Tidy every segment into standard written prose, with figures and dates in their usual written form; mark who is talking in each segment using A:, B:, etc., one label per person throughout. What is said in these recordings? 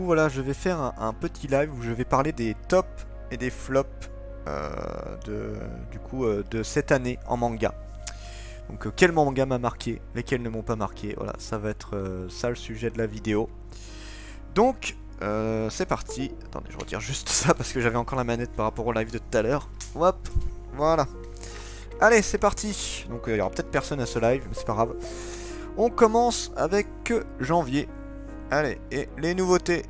A: coup voilà, je vais faire un petit live où je vais parler des tops et des flops de cette année en manga. Donc quel manga m'a marqué, lesquels ne m'ont pas marqué, voilà, ça va être ça le sujet de la vidéo. Donc c'est parti. Attendez, je retire juste ça parce que j'avais encore la manette par rapport au live de tout à l'heure. Hop, voilà. Allez, c'est parti. Donc il y aura peut-être personne à ce live, mais c'est pas grave. On commence avec janvier. Allez, et les nouveautés.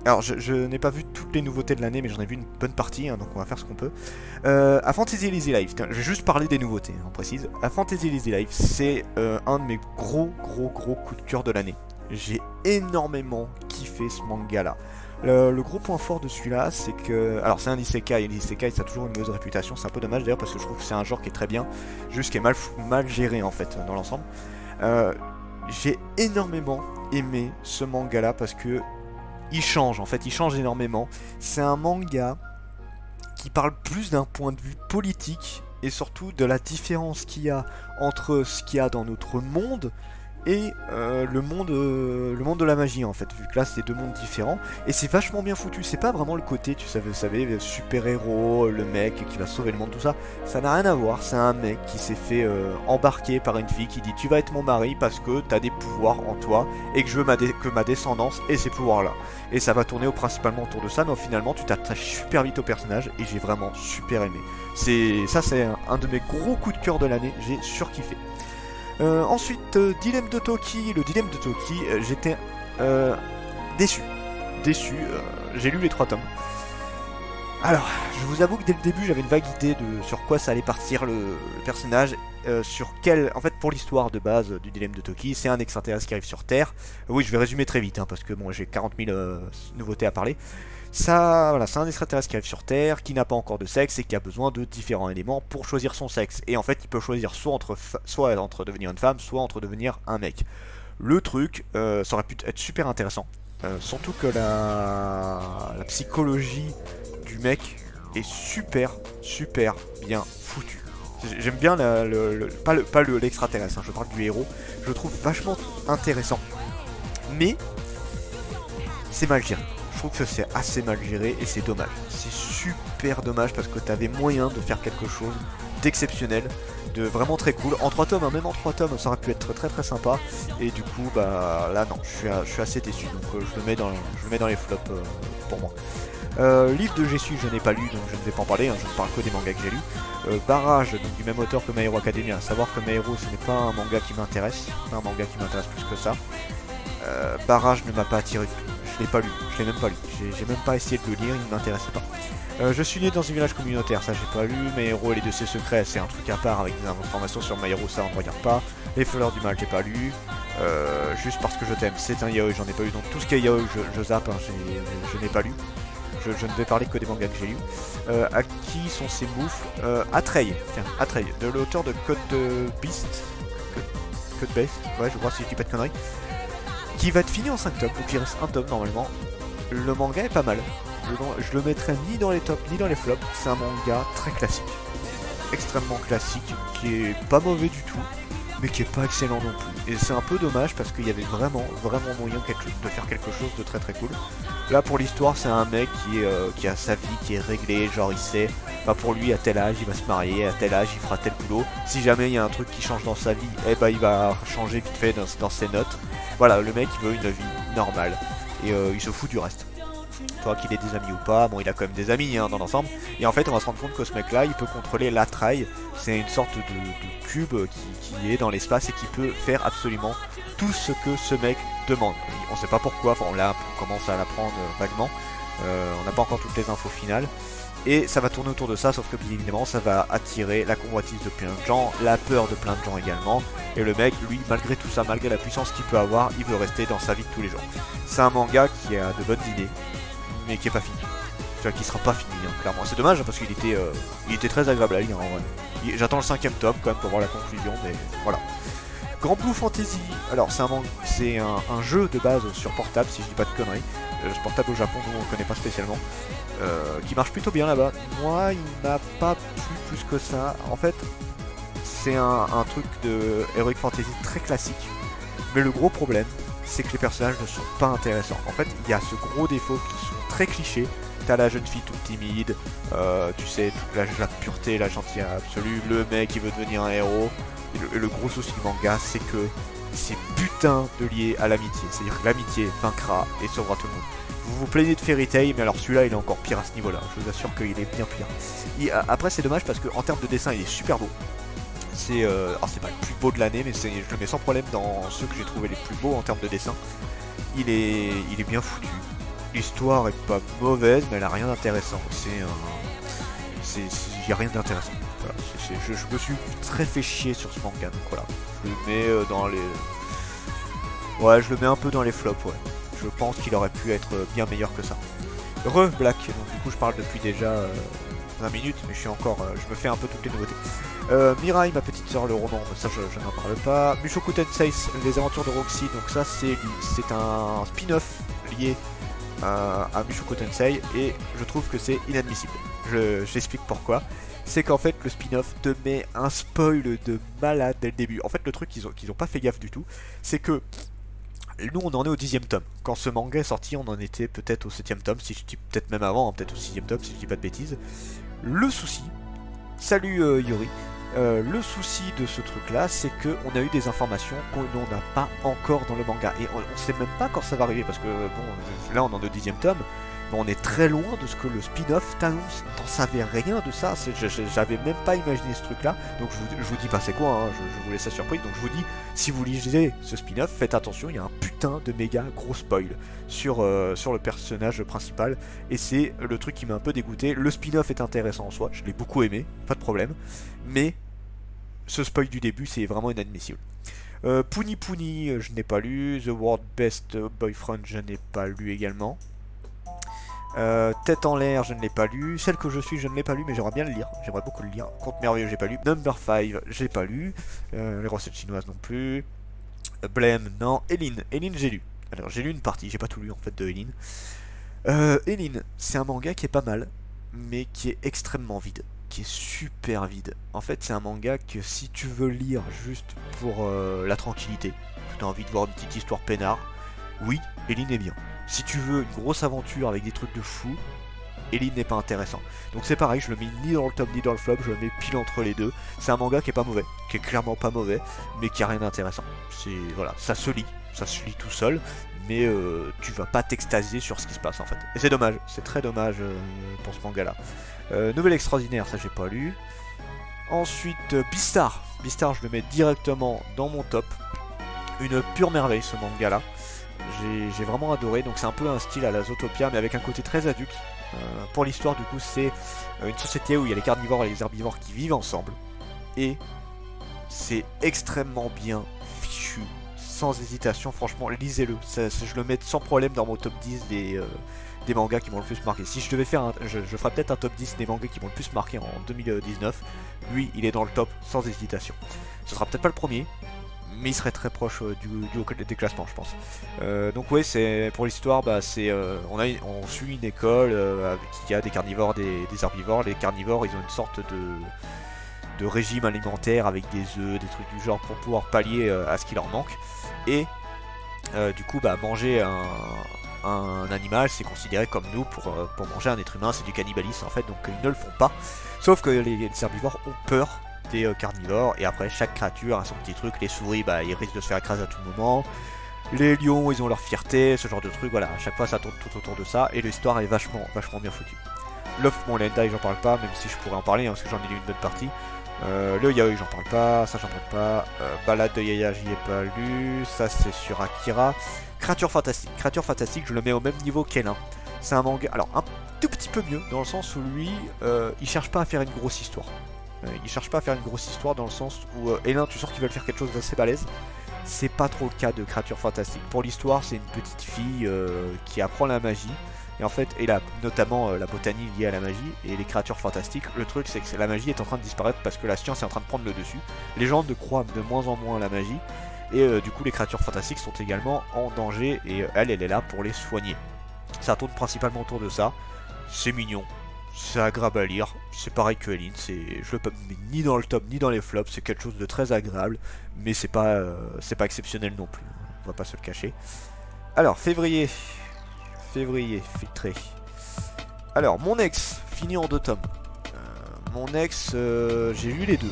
A: Alors, je n'ai pas vu toutes les nouveautés de l'année, mais j'en ai vu une bonne partie, hein, donc on va faire ce qu'on peut. A Fantasy Easy Life, je vais juste parler des nouveautés, on précise. A Fantasy Easy Life, c'est un de mes gros coups de cœur de l'année. J'ai énormément kiffé ce manga-là. Le gros point fort de celui-là, c'est que... Alors, c'est un isekai, et l'isekai, ça a toujours une mauvaise réputation. C'est un peu dommage, d'ailleurs, parce que je trouve que c'est un genre qui est très bien, juste qui est mal géré, en fait, dans l'ensemble. J'ai énormément aimé ce manga-là, parce que il change, en fait, il change énormément. C'est un manga qui parle plus d'un point de vue politique, et surtout de la différence qu'il y a entre ce qu'il y a dans notre monde et le monde de la magie, en fait, vu que là c'est deux mondes différents, et c'est vachement bien foutu. C'est pas vraiment le côté, tu savais, super-héros, le mec qui va sauver le monde, tout ça, ça n'a rien à voir. C'est un mec qui s'est fait embarquer par une fille qui dit tu vas être mon mari parce que t'as des pouvoirs en toi et que je veux que ma descendance ait ces pouvoirs là, et ça va tourner principalement autour de ça, mais finalement tu t'attaches super vite au personnage et j'ai vraiment super aimé. C'est un de mes gros coups de cœur de l'année, j'ai surkiffé. Ensuite, Dilemme de Toki. Le Dilemme de Toki, j'étais déçu. J'ai lu les 3 tomes. Alors, je vous avoue que dès le début, j'avais une vague idée de sur quoi ça allait partir le personnage. En fait, pour l'histoire de base du Dilemme de Toki, c'est un extraterrestre qui arrive sur Terre. Oui, je vais résumer très vite, hein, parce que bon, j'ai 40 000 nouveautés à parler. Ça, voilà, c'est un extraterrestre qui arrive sur Terre, qui n'a pas encore de sexe et qui a besoin de différents éléments pour choisir son sexe. Et en fait, il peut choisir soit entre devenir une femme, soit entre devenir un mec. Le truc, ça aurait pu être super intéressant. Surtout que la psychologie du mec est super bien foutue. J'aime bien pas l'extraterrestre, hein, je parle du héros. Je le trouve vachement intéressant. Mais c'est mal géré. Je trouve que c'est assez mal géré et c'est dommage. C'est super dommage parce que t'avais moyen de faire quelque chose d'exceptionnel, de vraiment très cool. En 3 tomes, hein, même en 3 tomes, ça aurait pu être très sympa. Et du coup, bah là non, je suis assez déçu. Donc je le mets dans les flops pour moi. Livre de Jessu, je n'ai pas lu, donc je ne vais pas en parler, hein, je ne parle que des mangas que j'ai lus. Barrage, donc du même auteur que My Hero Academia, à savoir que My Hero ce n'est pas un manga qui m'intéresse, pas un manga qui m'intéresse plus que ça. Barrage ne m'a pas attiré du tout, je l'ai pas lu, je l'ai même pas lu, j'ai même pas essayé de le lire, il ne m'intéressait pas. Je suis né dans un village communautaire, ça j'ai pas lu. My Hero et les dossiers secrets, c'est un truc à part avec des informations sur My Hero, ça on ne regarde pas. Les fleurs du mal, j'ai pas lu. Juste parce que je t'aime, c'est un yaoi, j'en ai pas lu, donc tout ce qui est yaoi, je zappe, hein, je n'ai pas lu. Je ne vais parler que des mangas que j'ai lus. À qui sont ces moufles? Atreil, tiens, Atreil, de l'auteur de Code Beast. Code Beast, ouais, je crois, si je dis pas de conneries. Qui va être fini en 5 tomes, donc il reste un tome normalement. Le manga est pas mal. Je le mettrai ni dans les tops ni dans les flops. C'est un manga très classique. Extrêmement classique, qui est pas mauvais du tout, mais qui est pas excellent non plus. Et c'est un peu dommage parce qu'il y avait vraiment moyen de faire quelque chose de très cool. Là pour l'histoire, c'est un mec qui a sa vie, qui est réglé, genre il sait, bah pour lui à tel âge il va se marier, à tel âge il fera tel boulot. Si jamais il y a un truc qui change dans sa vie, eh bah il va changer vite fait dans ses notes. Voilà, le mec il veut une vie normale et il se fout du reste. Toi qu'il ait des amis ou pas, bon il a quand même des amis hein, dans l'ensemble. Et en fait on va se rendre compte que ce mec là il peut contrôler l'Atreil. C'est une sorte de cube qui est dans l'espace et qui peut faire absolument tout ce que ce mec demande. On sait pas pourquoi, enfin on commence à l'apprendre vaguement. On n'a pas encore toutes les infos finales. Et ça va tourner autour de ça, sauf que bien évidemment ça va attirer la convoitise de plein de gens, la peur de plein de gens également. Et le mec, lui, malgré tout ça, malgré la puissance qu'il peut avoir, il veut rester dans sa vie de tous les jours. C'est un manga qui a de bonnes idées, mais qui est pas fini. C'est-à-dire qu'il sera pas fini, hein, clairement. C'est dommage parce qu'il était très agréable à lire en vrai. J'attends le 5ème tome quand même pour voir la conclusion, mais voilà. Grand Blue Fantasy, alors c'est un jeu de base sur portable, si je dis pas de conneries. Ce portable au Japon, nous on connaît pas spécialement. Qui marche plutôt bien là-bas. Moi, il m'a pas plu plus que ça. En fait, c'est un truc de Heroic Fantasy très classique. Mais le gros problème, c'est que les personnages ne sont pas intéressants. En fait, il y a ce gros défaut qui sont très clichés. T'as la jeune fille toute timide, tu sais, toute la pureté, la gentillesse absolue, le mec qui veut devenir un héros. Et le gros souci du manga, c'est que c'est putain de lié à l'amitié. C'est-à-dire que l'amitié vaincra et sauvera tout le monde. Vous vous plaignez de Fairy Tail, mais alors celui-là, il est encore pire à ce niveau-là. Je vous assure qu'il est bien pire. Après, c'est dommage parce qu'en termes de dessin, il est super beau. Alors c'est pas le plus beau de l'année, mais je le mets sans problème dans ceux que j'ai trouvé les plus beaux en termes de dessin. Il est bien foutu. L'histoire est pas mauvaise, mais elle a rien d'intéressant. Il y a rien d'intéressant. Voilà. Je me suis très fait chier sur ce manga, donc voilà. Je le mets dans les... Ouais, je le mets un peu dans les flops, ouais. Je pense qu'il aurait pu être bien meilleur que ça. Black, donc du coup je parle depuis déjà 20 minutes, mais je me fais un peu toutes les nouveautés. Mirai, ma petite sœur, le roman, ça je n'en parle pas. Mushoku Tensei, les aventures de Roxy, donc ça c'est un spin-off lié à Mushoku Tensei, et je trouve que c'est inadmissible. J'explique pourquoi. C'est qu'en fait le spin-off te met un spoil de malade dès le début. En fait le truc qu'ils ont pas fait gaffe du tout, c'est que nous on en est au 10e tome. Quand ce manga est sorti, on en était peut-être au 7e tome, si je dis peut-être même avant, hein, peut-être au 6e tome, si je dis pas de bêtises. Le souci, salut Yuri, le souci de ce truc là, c'est qu'on a eu des informations qu'on n'a pas encore dans le manga. Et on sait même pas quand ça va arriver, parce que bon, là on en est au 10e tome, mais on est très loin de ce que le spin-off t'annonce. T'en savais rien de ça, j'avais même pas imaginé ce truc là. Donc je vous dis pas c'est quoi, hein, je vous laisse la surprise. Donc je vous dis, si vous lisez ce spin-off, faites attention, il y a un putain de méga gros spoil sur le personnage principal. Et c'est le truc qui m'a un peu dégoûté. Le spin-off est intéressant en soi, je l'ai beaucoup aimé, pas de problème. Mais ce spoil du début, c'est vraiment inadmissible. Puni Puni, je n'ai pas lu. The World Best Boyfriend, je n'ai pas lu également. Tête en l'air, je ne l'ai pas lu. Celle que je suis, je ne l'ai pas lu, mais j'aimerais bien le lire. J'aimerais beaucoup le lire. Conte merveilleux, j'ai pas lu. Number 5, j'ai pas lu. Les recettes chinoises non plus. Blame, non. Eline, j'ai lu. Alors, j'ai lu une partie, j'ai pas tout lu en fait de Eline. Eline, c'est un manga qui est pas mal, mais qui est extrêmement vide. Qui est super vide. En fait, c'est un manga que si tu veux lire juste pour la tranquillité, tu as envie de voir une petite histoire peinard, oui, Eline est bien. Si tu veux une grosse aventure avec des trucs de fou, Eline n'est pas intéressant. Donc c'est pareil, je le mets ni dans le top ni dans le flop, je le mets pile entre les deux. C'est un manga qui est pas mauvais, qui est clairement pas mauvais, mais qui a rien d'intéressant. Voilà, ça se lit tout seul, mais tu vas pas t'extasier sur ce qui se passe en fait. Et c'est dommage, c'est très dommage pour ce manga là. Nouvelle extraordinaire, ça j'ai pas lu. Ensuite, Beastar, je le mets directement dans mon top. Une pure merveille ce manga là. J'ai vraiment adoré, donc c'est un peu un style à la Zootopia mais avec un côté très adulte. Pour l'histoire du coup c'est une société où il y a les carnivores et les herbivores qui vivent ensemble. Et c'est extrêmement bien fichu, sans hésitation, franchement lisez-le. Je le mets sans problème dans mon top 10 des mangas qui m'ont le plus marqué. Si je devais faire je ferais peut-être un top 10 des mangas qui m'ont le plus marqué en 2019. Lui il est dans le top sans hésitation. Ce sera peut-être pas le premier, mais il serait très proche des classements je pense. Donc ouais, c'est pour l'histoire, bah, on suit une école qui a des carnivores, des herbivores. Les carnivores ils ont une sorte de régime alimentaire avec des œufs, des trucs du genre pour pouvoir pallier à ce qui leur manque. Et du coup bah, manger un animal c'est considéré comme nous pour manger un être humain, c'est du cannibalisme en fait, donc ils ne le font pas. Sauf que les herbivores ont peur des carnivores, et après chaque créature a son petit truc. Les souris bah ils risquent de se faire écraser à tout moment, les lions ils ont leur fierté, ce genre de truc, voilà, à chaque fois ça tourne tout autour de ça, et l'histoire est vachement bien foutue. Love Mon Lendai j'en parle pas, même si je pourrais en parler hein, parce que j'en ai lu une bonne partie. Le Yaoi j'en parle pas, ça j'en parle pas. Balade de Yaya j'y ai pas lu, ça c'est sur Akira. Créature fantastique je le mets au même niveau qu'Elin. C'est un manga, alors un tout petit peu mieux, dans le sens où lui il cherche pas à faire une grosse histoire. Il cherche pas à faire une grosse histoire dans le sens où Elin tu sens qu'ils veulent faire quelque chose d'assez balèze. C'est pas trop le cas de Créature fantastique. Pour l'histoire c'est une petite fille qui apprend la magie. Et en fait, notamment la botanie liée à la magie et les créatures fantastiques. Le truc c'est que la magie est en train de disparaître parce que la science est en train de prendre le dessus. Les gens ne croient de moins en moins à la magie. Et du coup les créatures fantastiques sont également en danger. Et elle est là pour les soigner. Ça tourne principalement autour de ça. C'est mignon. C'est agréable à lire, c'est pareil que Eline, je le mets ni dans le top ni dans les flops, c'est quelque chose de très agréable, mais c'est pas exceptionnel non plus. on va pas se le cacher. Alors, février, filtré. Alors, mon ex, fini en 2 tomes. Mon ex, j'ai lu les 2.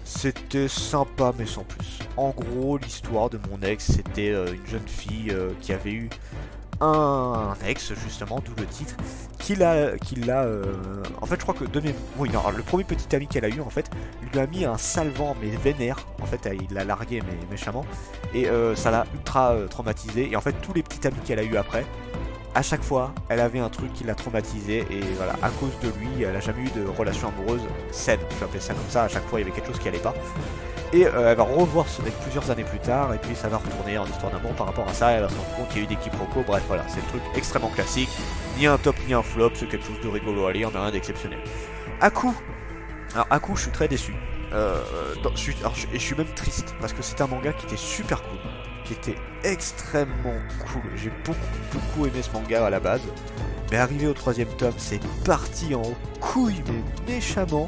A: C'était sympa mais sans plus. En gros, l'histoire de mon ex, c'était une jeune fille qui avait eu un ex, justement, d'où le titre, en fait, je crois que oui, non, le premier petit ami qu'elle a eu, en fait, lui a mis un salvant mais vénère. En fait, il l'a largué mais méchamment, et ça l'a ultra traumatisé. Et en fait, tous les petits amis qu'elle a eu après, à chaque fois, elle avait un truc qui l'a traumatisé, et voilà, à cause de lui, elle a jamais eu de relation amoureuse saine. Je vais appeler ça comme ça. À chaque fois, il y avait quelque chose qui allait pas. Et elle va revoir ce mec plusieurs années plus tard, et puis ça va retourner en histoire d'amour par rapport à ça. Elle va se rendre compte qu'il y a eu des quiproquos. Bref, voilà, c'est le truc extrêmement classique. Ni un top ni un flop, c'est quelque chose de rigolo à lire, mais rien d'exceptionnel. Aku, alors Aku, je suis très déçu. Je suis même triste parce que c'est un manga qui était super cool, qui était extrêmement cool. J'ai beaucoup aimé ce manga à la base, mais arrivé au 3ème tome, c'est parti en couille, mais méchamment.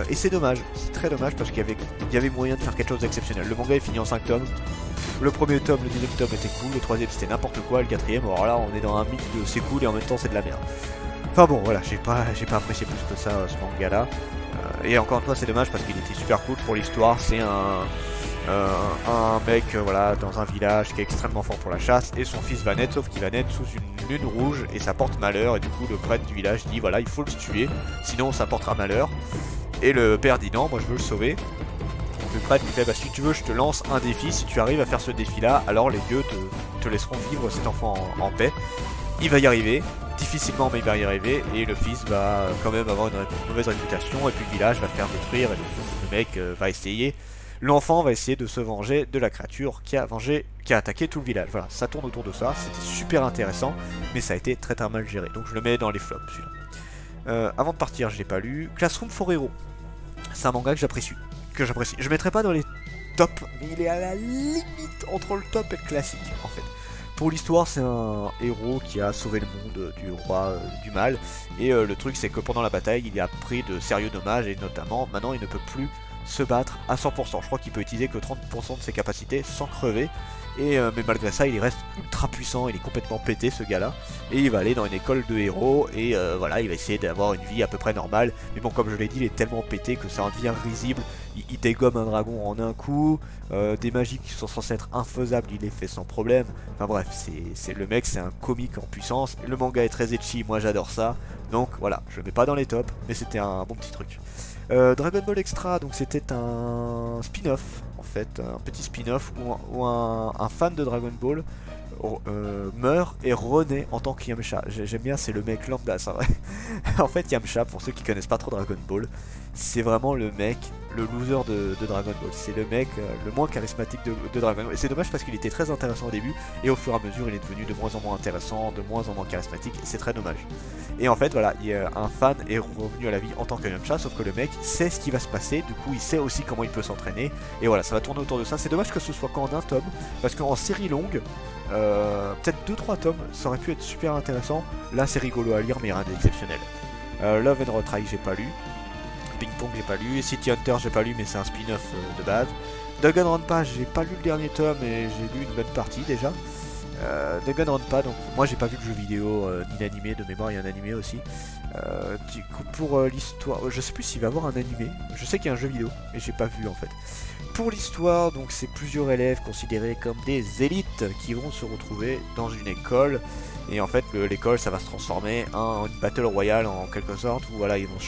A: Et c'est dommage, c'est très dommage parce qu'il y avait moyen de faire quelque chose d'exceptionnel. Le manga est fini en 5 tomes. Le premier tome, le 2ème tome était cool, le 3ème c'était n'importe quoi, le 4ème, alors là on est dans un mix de c'est cool et en même temps c'est de la merde. Enfin bon, voilà, j'ai pas apprécié plus que ça ce manga là. Et encore une fois, c'est dommage parce qu'il était super cool pour l'histoire. C'est un mec voilà, dans un village qui est extrêmement fort pour la chasse, et son fils va naître, sauf qu'il va naître sous une lune rouge et ça porte malheur. Et du coup, le prêtre du village dit voilà, il faut le tuer, sinon ça portera malheur. Et le père dit non, moi je veux le sauver. Donc le prêtre lui fait bah, si tu veux, je te lance un défi. Si tu arrives à faire ce défi là, alors les dieux te laisseront vivre cet enfant en paix. Il va y arriver. Difficilement, mais il va y arriver, et le fils va quand même avoir une mauvaise réputation, et puis le village va se faire détruire, et le mec va essayer, l'enfant va essayer de se venger de la créature qui a attaqué tout le village. Voilà, ça tourne autour de ça, c'était super intéressant, mais ça a été très mal géré, donc je le mets dans les flops celui-là. Avant de partir, je l'ai pas lu. Classroom for Hero, c'est un manga que j'apprécie. Je mettrai pas dans les tops, mais il est à la limite entre le top et le classique en fait. Pour l'histoire, c'est un héros qui a sauvé le monde du roi du mal. Et le truc, c'est que pendant la bataille, il a pris de sérieux dommages. Et notamment, maintenant, il ne peut plus se battre à 100%. Je crois qu'il peut utiliser que 30% de ses capacités sans crever. Et mais malgré ça, il reste ultra puissant. Il est complètement pété, ce gars-là. Et il va aller dans une école de héros. Et voilà, il va essayer d'avoir une vie à peu près normale. Mais bon, comme je l'ai dit, il est tellement pété que ça en devient risible. Il dégomme un dragon en un coup. Des magies qui sont censées être infaisables, il les fait sans problème. Enfin bref, le mec, c'est un comique en puissance. Le manga est très etchi, moi j'adore ça. Donc voilà, je le mets pas dans les tops, mais c'était un bon petit truc. Dragon Ball Extra, donc c'était un spin-off, en fait, un petit spin-off où un fan de Dragon Ball meurt et renaît en tant que Yamcha. J'aime bien, c'est le mec lambda, ça vrai. En fait, Yamcha, pour ceux qui connaissent pas trop Dragon Ball, c'est vraiment le mec, le loser de Dragon Ball. C'est le mec le moins charismatique de Dragon Ball. Et c'est dommage parce qu'il était très intéressant au début, et au fur et à mesure, il est devenu de moins en moins intéressant, de moins en moins charismatique, et c'est très dommage. Et en fait, voilà, un fan est revenu à la vie en tant que Yamcha, sauf que le mec sait ce qui va se passer, du coup, il sait aussi comment il peut s'entraîner, et voilà, ça va tourner autour de ça. C'est dommage que ce soit qu'en un tome, parce qu'en série longue, peut-être 2-3 tomes, ça aurait pu être super intéressant. Là, c'est rigolo à lire, mais rien d'exceptionnel. Love and Retry, j'ai pas lu. Ping Pong, j'ai pas lu. City Hunter, j'ai pas lu, mais c'est un spin-off de base. Danganronpa, j'ai pas lu le dernier tome, et j'ai lu une bonne partie déjà. Danganronpa, donc moi j'ai pas vu le jeu vidéo ni l'animé, de mémoire il y a un animé aussi. Du coup, pour l'histoire, je sais plus s'il va y avoir un animé. Je sais qu'il y a un jeu vidéo, mais j'ai pas vu en fait. Pour l'histoire, donc c'est plusieurs élèves considérés comme des élites qui vont se retrouver dans une école, et en fait l'école ça va se transformer en une battle royale en quelque sorte, où voilà, ils vont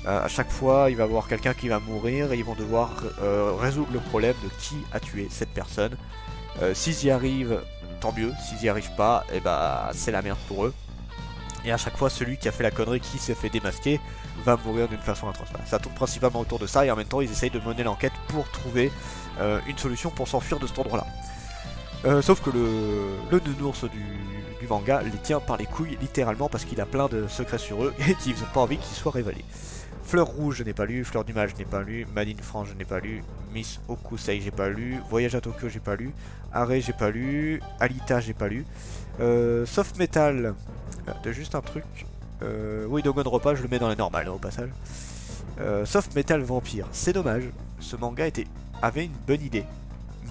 A: à chaque fois il va y avoir quelqu'un qui va mourir, et ils vont devoir résoudre le problème de qui a tué cette personne. S'ils y arrivent, tant mieux. S'ils y arrivent pas, et bah c'est la merde pour eux. Et à chaque fois, celui qui a fait la connerie, qui s'est fait démasquer, va mourir d'une façon atroce. Voilà. Ça tourne principalement autour de ça, et en même temps ils essayent de mener l'enquête pour trouver une solution pour s'enfuir de cet endroit là. Sauf que le nounours du manga les tient par les couilles littéralement, parce qu'il a plein de secrets sur eux et qu'ils n'ont pas envie qu'ils soient révélés. Fleur Rouge, je n'ai pas lu. Fleur du Mal, je n'ai pas lu. Made in France, je n'ai pas lu. Miss Okusei, j'ai pas lu. Voyage à Tokyo, j'ai pas lu. Arrêt, j'ai pas lu. Alita, j'ai pas lu. Soft Metal, juste un truc. Oui, Danganronpa, je le mets dans les normales, hein, au passage. Soft Metal Vampire, c'est dommage. Ce manga avait une bonne idée,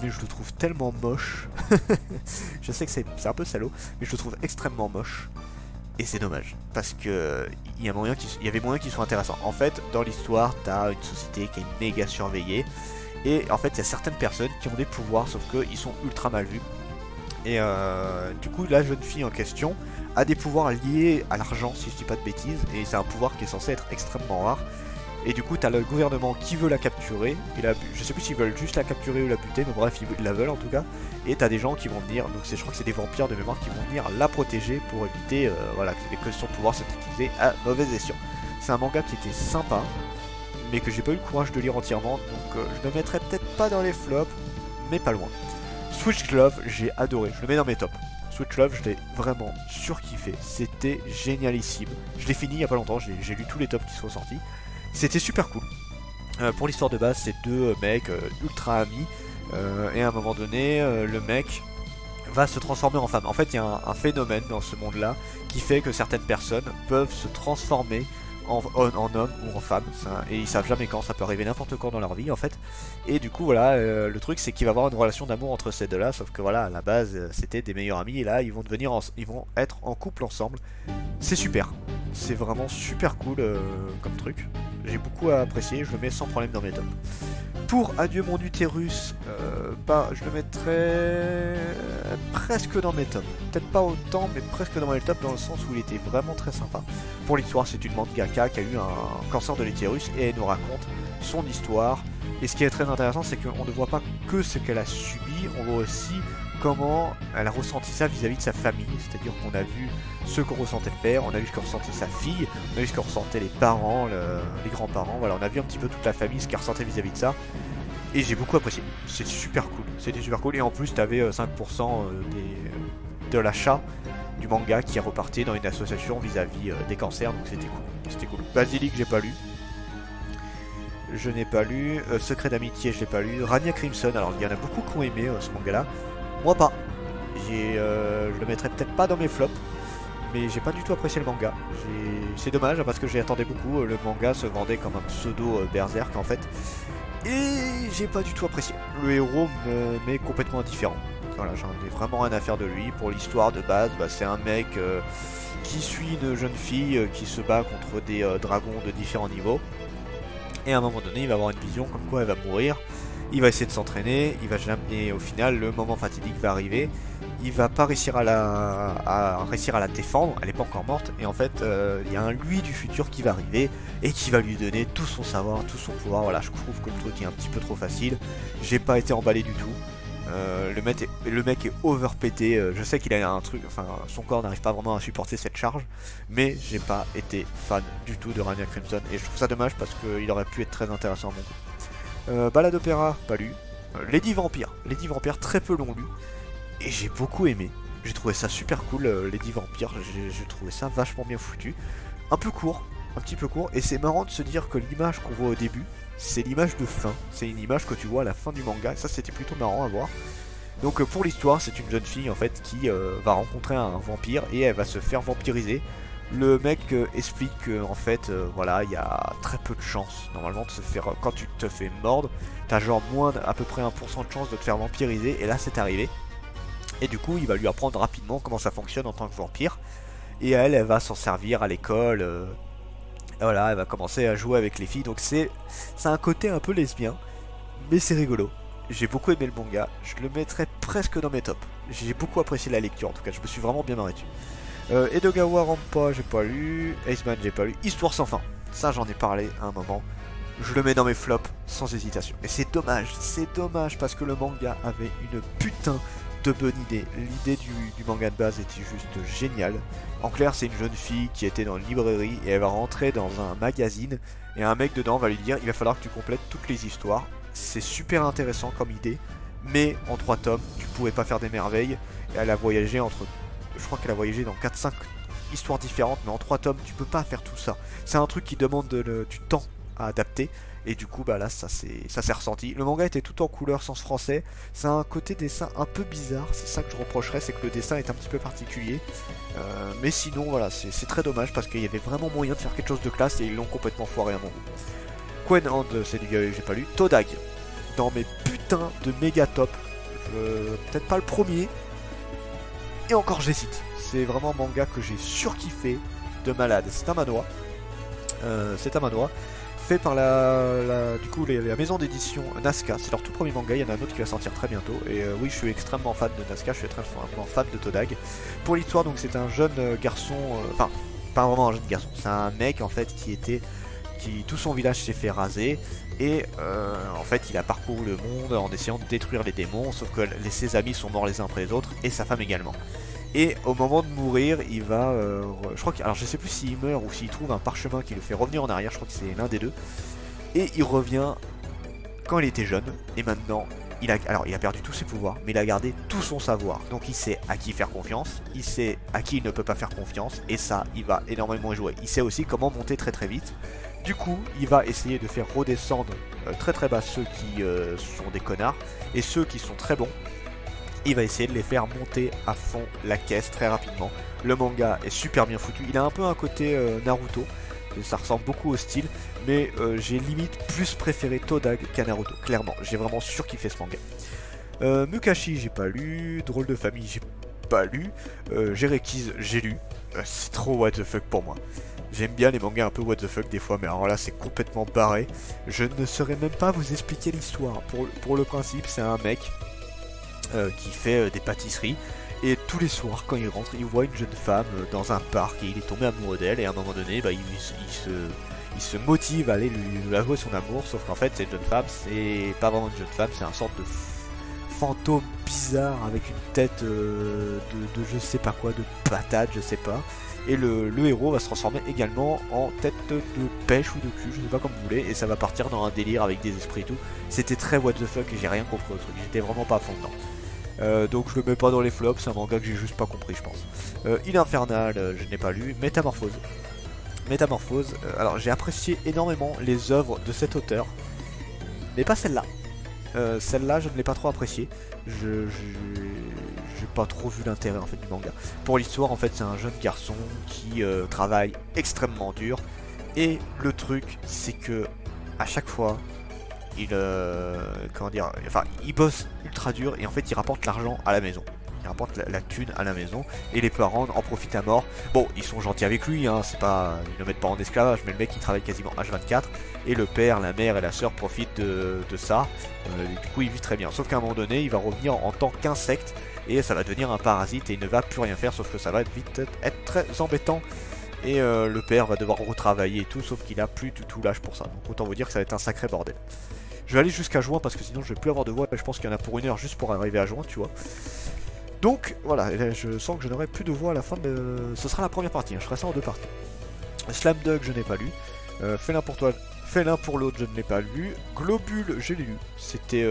A: mais je le trouve tellement moche. Je sais que c'est un peu salaud, mais je le trouve extrêmement moche. Et c'est dommage, parce que il y avait moyen qu'il soit intéressant. En fait, dans l'histoire, t'as une société qui est méga surveillée. Et en fait, il y a certaines personnes qui ont des pouvoirs, sauf qu'ils sont ultra mal vus. Et du coup, la jeune fille en question a des pouvoirs liés à l'argent, si je dis pas de bêtises. Et c'est un pouvoir qui est censé être extrêmement rare. Et du coup, t'as le gouvernement qui veut la capturer. Je sais plus s'ils veulent juste la capturer ou la buter, mais bref, ils la veulent en tout cas. Et t'as des gens qui vont venir, donc je crois que c'est des vampires de mémoire qui vont venir la protéger pour éviter voilà, que son pouvoir soit utilisé à mauvais escient. C'est un manga qui était sympa, mais que j'ai pas eu le courage de lire entièrement, donc je le mettrai peut-être pas dans les flops, mais pas loin. Switch Love, j'ai adoré, je le mets dans mes tops. Switch Love, je l'ai vraiment surkiffé, c'était génialissime. Je l'ai fini il y a pas longtemps, j'ai lu tous les tops qui sont sortis. C'était super cool. Pour l'histoire de base, c'est deux mecs ultra amis. Et à un moment donné, le mec va se transformer en femme. En fait, il y a un phénomène dans ce monde-là qui fait que certaines personnes peuvent se transformer en homme ou en femme. Et ils savent jamais quand, ça peut arriver n'importe quand dans leur vie en fait. Et du coup, voilà, le truc c'est qu'il va y avoir une relation d'amour entre ces deux-là. Sauf que voilà, à la base, c'était des meilleurs amis. Et là, ils vont être en couple ensemble. C'est super. C'est vraiment super cool comme truc. J'ai beaucoup apprécié, je le mets sans problème dans mes tops. Pour Adieu mon utérus, je le mettrais presque dans mes tops. Peut-être pas autant, mais presque dans mes tops dans le sens où il était vraiment très sympa. Pour l'histoire, c'est une mangaka qui a eu un cancer de l'utérus et elle nous raconte son histoire. Et ce qui est très intéressant, c'est qu'on ne voit pas que ce qu'elle a subi, on voit aussi comment elle a ressenti ça vis-à-vis de sa famille. C'est-à-dire qu'on a vu ce que ressentait le père, on a vu ce que ressentait sa fille, on a vu ce que ressentaient les parents, les grands-parents, voilà, on a vu un petit peu toute la famille, ce qu'elle ressentait vis-à-vis de ça. Et j'ai beaucoup apprécié, c'était super cool, et en plus t'avais 5% de l'achat du manga qui est reparti dans une association vis-à-vis des cancers, donc c'était cool. Basilic, j'ai pas lu. Je n'ai pas lu. Secret d'amitié, je l'ai pas lu. Rania Crimson, alors il y en a beaucoup qui ont aimé ce manga-là. Moi pas. Je le mettrais peut-être pas dans mes flops, mais j'ai pas du tout apprécié le manga. C'est dommage parce que j'y attendais beaucoup. Le manga se vendait comme un pseudo berserk en fait. Et j'ai pas du tout apprécié. Le héros m'est complètement indifférent. Voilà, j'en ai vraiment rien à faire de lui. Pour l'histoire de base, c'est un mec qui suit une jeune fille qui se bat contre des dragons de différents niveaux. Et à un moment donné, il va avoir une vision comme quoi elle va mourir. Il va essayer de s'entraîner, et au final, le moment fatidique va arriver. Il va pas réussir à la défendre, elle est pas encore morte. Et en fait, il y a un lui du futur qui va arriver et qui va lui donner tout son savoir, tout son pouvoir. Voilà, je trouve que le truc est un petit peu trop facile. J'ai pas été emballé du tout. Le mec est overpété. Je sais qu'il a un truc, enfin, son corps n'arrive pas vraiment à supporter cette charge, mais j'ai pas été fan du tout de Rania Crimson et je trouve ça dommage parce qu'il aurait pu être très intéressant à mon goût. Ballade opéra, pas lu. Lady Vampire, très peu l'ont lu et j'ai beaucoup aimé. J'ai trouvé ça super cool, Lady Vampire. J'ai trouvé ça vachement bien foutu. Un petit peu court, et c'est marrant de se dire que l'image qu'on voit au début, c'est l'image de fin, c'est une image que tu vois à la fin du manga, ça c'était plutôt marrant à voir. Donc pour l'histoire, c'est une jeune fille en fait qui va rencontrer un vampire et elle va se faire vampiriser. Le mec explique que en fait, voilà, il y a très peu de chances normalement de se faire, quand tu te fais mordre, t'as genre à peu près 1% de chance de te faire vampiriser, et là c'est arrivé. Et du coup, il va lui apprendre rapidement comment ça fonctionne en tant que vampire. Et elle va s'en servir à l'école. Voilà, elle va commencer à jouer avec les filles. Donc c'est un côté un peu lesbien, mais c'est rigolo. J'ai beaucoup aimé le manga. Je le mettrais presque dans mes tops. J'ai beaucoup apprécié la lecture en tout cas. Je me suis vraiment bien marré dessus. Edogawa Rampa, j'ai pas lu. Aceman, j'ai pas lu. Histoire sans fin. Ça, j'en ai parlé à un moment. Je le mets dans mes flops sans hésitation. Et c'est dommage parce que le manga avait une putain de bonne idée. L'idée du manga de base était juste géniale. En clair, c'est une jeune fille qui était dans une librairie et elle va rentrer dans un magazine et un mec dedans va lui dire il va falloir que tu complètes toutes les histoires. C'est super intéressant comme idée, mais en 3 tomes, tu pouvais pas faire des merveilles. Et elle a voyagé je crois qu'elle a voyagé dans 4-5 histoires différentes, mais en 3 tomes, tu peux pas faire tout ça. C'est un truc qui demande du temps à adapter. Et du coup, là, ça s'est ressenti. Le manga était tout en couleur, sens français. C'est un côté dessin un peu bizarre. C'est ça que je reprocherais, c'est que le dessin est un petit peu particulier. Mais sinon, voilà, c'est très dommage parce qu'il y avait vraiment moyen de faire quelque chose de classe et ils l'ont complètement foiré à mon goût. Quen Hand, c'est du gars que j'ai pas lu. Todag, dans mes putains de méga top. peut-être pas le premier, et encore j'hésite. C'est vraiment un manga que j'ai surkiffé de malade. C'est un manhwa. Fait par du coup, la maison d'édition Nazca. C'est leur tout premier manga, il y en a un autre qui va sortir très bientôt. Et oui, je suis extrêmement fan de Nazca, je suis extrêmement fan de Todag. Pour l'histoire, donc c'est un jeune garçon, enfin, pas vraiment un jeune garçon, c'est un mec en fait tout son village s'est fait raser. Et en fait, il a parcouru le monde en essayant de détruire les démons, sauf que ses amis sont morts les uns après les autres, et sa femme également. Et au moment de mourir, il va, je crois que, alors je sais plus s'il meurt ou s'il trouve un parchemin qui le fait revenir en arrière, je crois que c'est l'un des deux. Et il revient quand il était jeune, et maintenant, il a perdu tous ses pouvoirs, mais il a gardé tout son savoir. Donc il sait à qui faire confiance, il sait à qui il ne peut pas faire confiance, et ça, il va énormément jouer. Il sait aussi comment monter très très vite. Du coup, il va essayer de faire redescendre très très bas ceux qui sont des connards, et ceux qui sont très bons, il va essayer de les faire monter à fond la caisse très rapidement. Le manga est super bien foutu, il a un peu un côté Naruto, ça ressemble beaucoup au style, mais j'ai limite plus préféré Todag qu'à Naruto, clairement, j'ai vraiment surkiffé ce manga. Mukashi j'ai pas lu, Drôle de famille j'ai pas lu, Jerekiz j'ai lu, c'est trop what the fuck pour moi. J'aime bien les mangas un peu what the fuck des fois, mais alors là c'est complètement barré. Je ne saurais même pas vous expliquer l'histoire. Pour le principe, c'est un mec qui fait des pâtisseries, et tous les soirs quand il rentre, il voit une jeune femme dans un parc, et il est tombé amoureux d'elle, et à un moment donné, bah, il se motive à aller lui avouer son amour, sauf qu'en fait cette jeune femme, c'est pas vraiment une jeune femme, c'est un sorte de fantôme bizarre avec une tête de je sais pas quoi, de patate, je sais pas. Et le héros va se transformer également en tête de pêche ou de cul, je sais pas comme vous voulez, et ça va partir dans un délire avec des esprits et tout. C'était très what the fuck et j'ai rien compris au truc, j'étais vraiment pas à fond dedans. Donc je le mets pas dans les flops, c'est un manga que j'ai juste pas compris je pense. Île Infernale, je n'ai pas lu. Métamorphose. Alors j'ai apprécié énormément les œuvres de cet auteur, mais pas celle-là. Celle-là je ne l'ai pas trop appréciée. J'ai pas trop vu l'intérêt en fait du manga. Pour l'histoire, en fait, c'est un jeune garçon qui travaille extrêmement dur, et le truc c'est que à chaque fois il il bosse ultra dur, et en fait il rapporte l'argent à la maison. Il rapporte la thune à la maison, et les parents en profitent à mort. Bon, ils sont gentils avec lui, hein, c'est pas, ils le mettent pas en esclavage, mais le mec il travaille quasiment H24, et le père, la mère et la sœur profitent de ça. Du coup il vit très bien, sauf qu'à un moment donné il va revenir en tant qu'insecte, et ça va devenir un parasite, et il ne va plus rien faire, sauf que ça va vite être très embêtant. Et le père va devoir retravailler et tout, sauf qu'il a plus du tout l'âge pour ça. Donc autant vous dire que ça va être un sacré bordel. Je vais aller jusqu'à juin parce que sinon je vais plus avoir de voix. Je pense qu'il y en a pour 1 heure juste pour arriver à juin, tu vois. Donc voilà, et là, je sens que je n'aurai plus de voix à la fin de... Ce sera la première partie, hein. Je ferai ça en 2 parties. Slam Dunk je n'ai pas lu. Félin pour toi, Félin pour l'autre je ne l'ai pas lu. Globule j'ai lu. C'était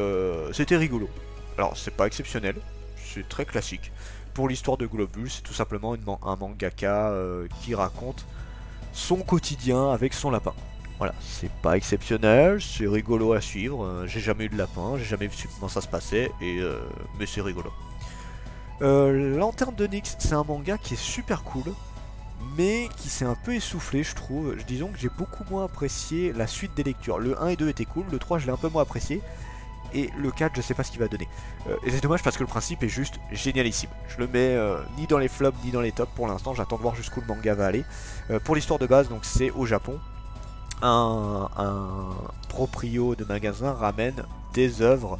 A: rigolo. Alors c'est pas exceptionnel, c'est très classique. Pour l'histoire de Globule, c'est tout simplement un mangaka qui raconte son quotidien avec son lapin. Voilà, c'est pas exceptionnel, c'est rigolo à suivre. J'ai jamais eu de lapin, j'ai jamais vu comment ça se passait, mais c'est rigolo. Lanterne de Nyx, c'est un manga qui est super cool, mais qui s'est un peu essoufflé, je trouve. Disons que j'ai beaucoup moins apprécié la suite des lectures. Le 1 et 2 étaient cool, le 3 je l'ai un peu moins apprécié, et le 4 je sais pas ce qu'il va donner. Et c'est dommage parce que le principe est juste génialissime. Je le mets ni dans les flops ni dans les tops pour l'instant, j'attends de voir jusqu'où le manga va aller. Pour l'histoire de base, donc c'est au Japon. Un proprio de magasin ramène des œuvres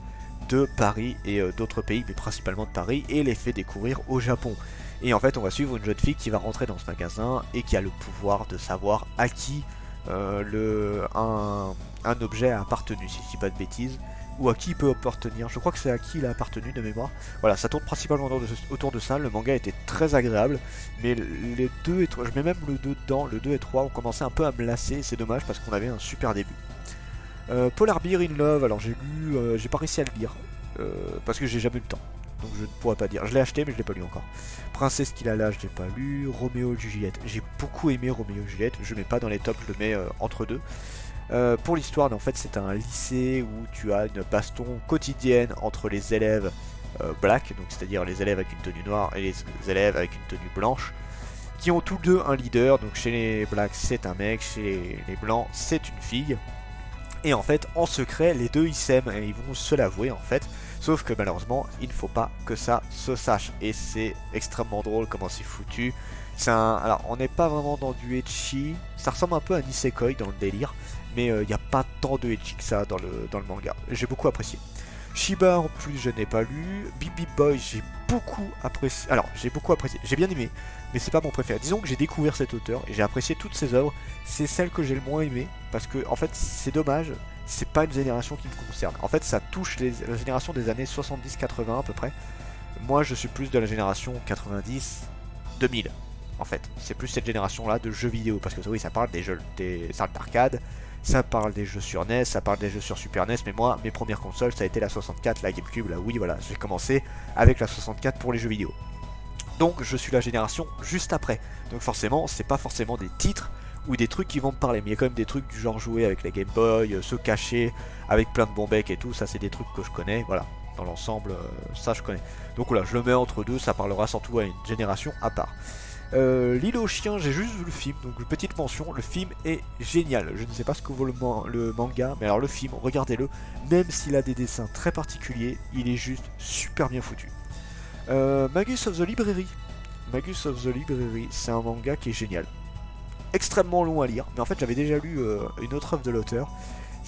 A: de Paris et d'autres pays, mais principalement de Paris, et les fait découvrir au Japon. Et en fait on va suivre une jeune fille qui va rentrer dans ce magasin et qui a le pouvoir de savoir à qui un objet a appartenu, si je dis pas de bêtises, ou à qui il peut appartenir. Je crois que c'est à qui il a appartenu de mémoire. Voilà, ça tourne principalement autour de ça. Le manga était très agréable, mais les 2 et 3, je mets même le 2 dedans, le 2 et 3 ont commencé un peu à me lasser, c'est dommage parce qu'on avait un super début. Polar Bear in Love, alors j'ai lu, j'ai pas réussi à le lire, parce que j'ai jamais eu le temps, donc je ne pourrais pas dire. Je l'ai acheté mais je l'ai pas lu encore. Princesse qu'il a l'âge, je l'ai pas lu. Roméo et Juliette, j'ai beaucoup aimé Roméo et Juliette, je le mets pas dans les tops, je le mets entre deux. Pour l'histoire, en fait c'est un lycée où tu as une baston quotidienne entre les élèves black, donc c'est-à-dire les élèves avec une tenue noire et les élèves avec une tenue blanche, qui ont tous deux un leader. Donc chez les blacks c'est un mec, chez les blancs c'est une fille. Et en fait, en secret, les deux ils s'aiment et ils vont se l'avouer en fait. Sauf que malheureusement, il ne faut pas que ça se sache. Et c'est extrêmement drôle comment c'est foutu. Alors, on n'est pas vraiment dans du ecchi. Ça ressemble un peu à Nisekoi dans le délire. Mais il n'y a pas tant de ecchi que ça dans le manga. J'ai beaucoup apprécié. Shiba en plus je n'ai pas lu. Bip Bip Boy j'ai beaucoup apprécié. Alors j'ai beaucoup apprécié, j'ai bien aimé, mais c'est pas mon préféré. Disons que j'ai découvert cet auteur et j'ai apprécié toutes ses œuvres. C'est celle que j'ai le moins aimé parce que en fait c'est dommage, c'est pas une génération qui me concerne. En fait ça touche la génération des années 70-80 à peu près. Moi je suis plus de la génération 90-2000. En fait, c'est plus cette génération-là de jeux vidéo parce que oui ça parle des salles d'arcade. Ça parle des jeux sur NES, ça parle des jeux sur Super NES, mais moi, mes premières consoles, ça a été la 64, la GameCube, la Wii, voilà. J'ai commencé avec la 64 pour les jeux vidéo. Donc, je suis la génération juste après. Donc forcément, c'est pas forcément des titres ou des trucs qui vont me parler, mais il y a quand même des trucs du genre jouer avec la Game Boy, se cacher avec plein de bombecs et tout, ça c'est des trucs que je connais, voilà. Dans l'ensemble, ça je connais. Donc voilà, je le mets entre deux, ça parlera surtout à une génération à part. L'île aux chiens, j'ai juste vu le film, donc petite mention, le film est génial. Je ne sais pas ce que vaut le manga, mais alors le film, regardez-le, même s'il a des dessins très particuliers, il est juste super bien foutu. Magus of the Library. Magus of the Library, c'est un manga qui est génial. Extrêmement long à lire, mais en fait j'avais déjà lu une autre œuvre de l'auteur.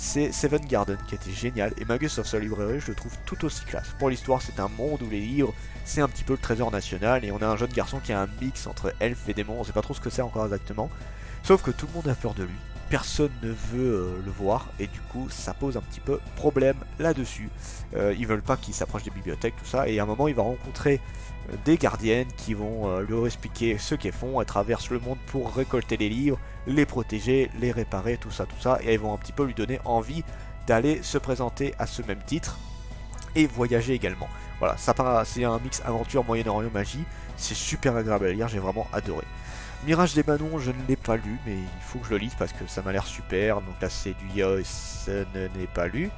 A: C'est Seven Garden qui était génial, et Magus of the Library je le trouve tout aussi classe. Pour l'histoire, c'est un monde où les livres, c'est un petit peu le trésor national, et on a un jeune garçon qui a un mix entre elfes et démons, on sait pas trop ce que c'est encore exactement. Sauf que tout le monde a peur de lui, personne ne veut le voir, et du coup ça pose un petit peu problème là-dessus. Ils veulent pas qu'il s'approche des bibliothèques, tout ça, et à un moment il va rencontrer des gardiennes qui vont lui expliquer ce qu'elles font. Elles traversent le monde pour récolter les livres, les protéger, les réparer, tout ça, et elles vont un petit peu lui donner envie d'aller se présenter à ce même titre et voyager également. Voilà, c'est un mix aventure, Moyen-Orient, magie, c'est super agréable à lire, j'ai vraiment adoré. Mirage des Manons, je ne l'ai pas lu, mais il faut que je le lise parce que ça m'a l'air super, donc là c'est du yaoi, ce n'est pas lu.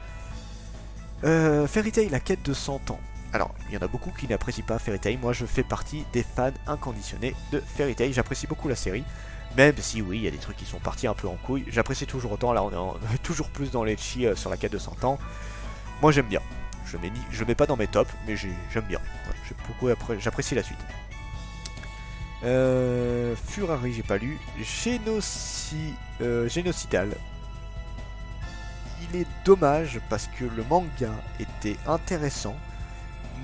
A: Fairy Tail, la quête de 100 ans. Alors, il y en a beaucoup qui n'apprécient pas Fairy Tail, moi je fais partie des fans inconditionnés de Fairy Tail, j'apprécie beaucoup la série, même si oui, il y a des trucs qui sont partis un peu en couille, j'apprécie toujours autant, là on est toujours plus dans l'ecchi sur la quête de 100 ans, moi j'aime bien, je mets pas dans mes tops, mais j'aime bien, j'apprécie la suite. Furari, j'ai pas lu, Génocidal. Il est dommage parce que le manga était intéressant,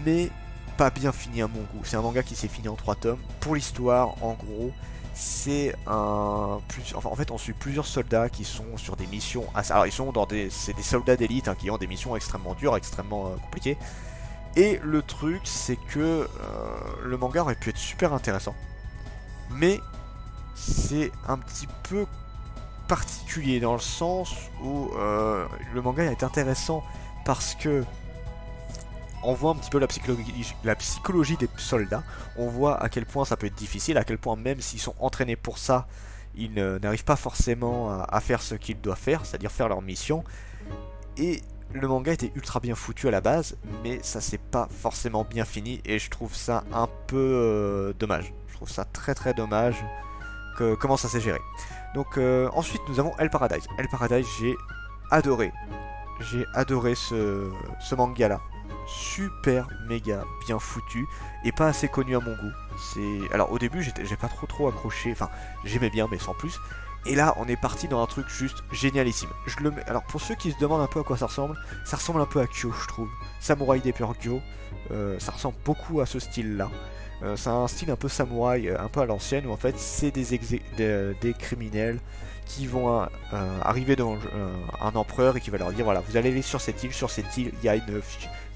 A: mais pas bien fini à mon goût. C'est un manga qui s'est fini en 3 tomes. Pour l'histoire, en gros, c'est en fait, on suit plusieurs soldats qui sont sur des missions. Alors, c'est des soldats d'élite qui ont des missions extrêmement dures, extrêmement compliquées. Et le truc, c'est que le manga aurait pu être super intéressant, mais c'est un petit peu particulier dans le sens où le manga est intéressant parce que on voit un petit peu la psychologie des soldats, on voit à quel point ça peut être difficile, à quel point même s'ils sont entraînés pour ça, ils n'arrivent pas forcément à faire ce qu'ils doivent faire, c'est-à-dire faire leur mission. Et le manga était ultra bien foutu à la base, mais ça c'est pas forcément bien fini et je trouve ça un peu dommage. Je trouve ça très dommage comment ça s'est géré. Donc ensuite nous avons Hell Paradise. Hell Paradise, j'ai adoré ce manga là. Super méga bien foutu et pas assez connu à mon goût. Alors au début j'ai pas trop accroché, enfin j'aimais bien mais sans plus. Et là on est parti dans un truc juste génialissime. Alors pour ceux qui se demandent un peu à quoi ça ressemble un peu à Kyo je trouve. Samouraï Deeper Kyo, ça ressemble beaucoup à ce style là. C'est un style un peu samouraï, un peu à l'ancienne où en fait c'est des criminels qui vont arriver devant un empereur et qui va leur dire voilà, vous allez aller sur cette île, il y a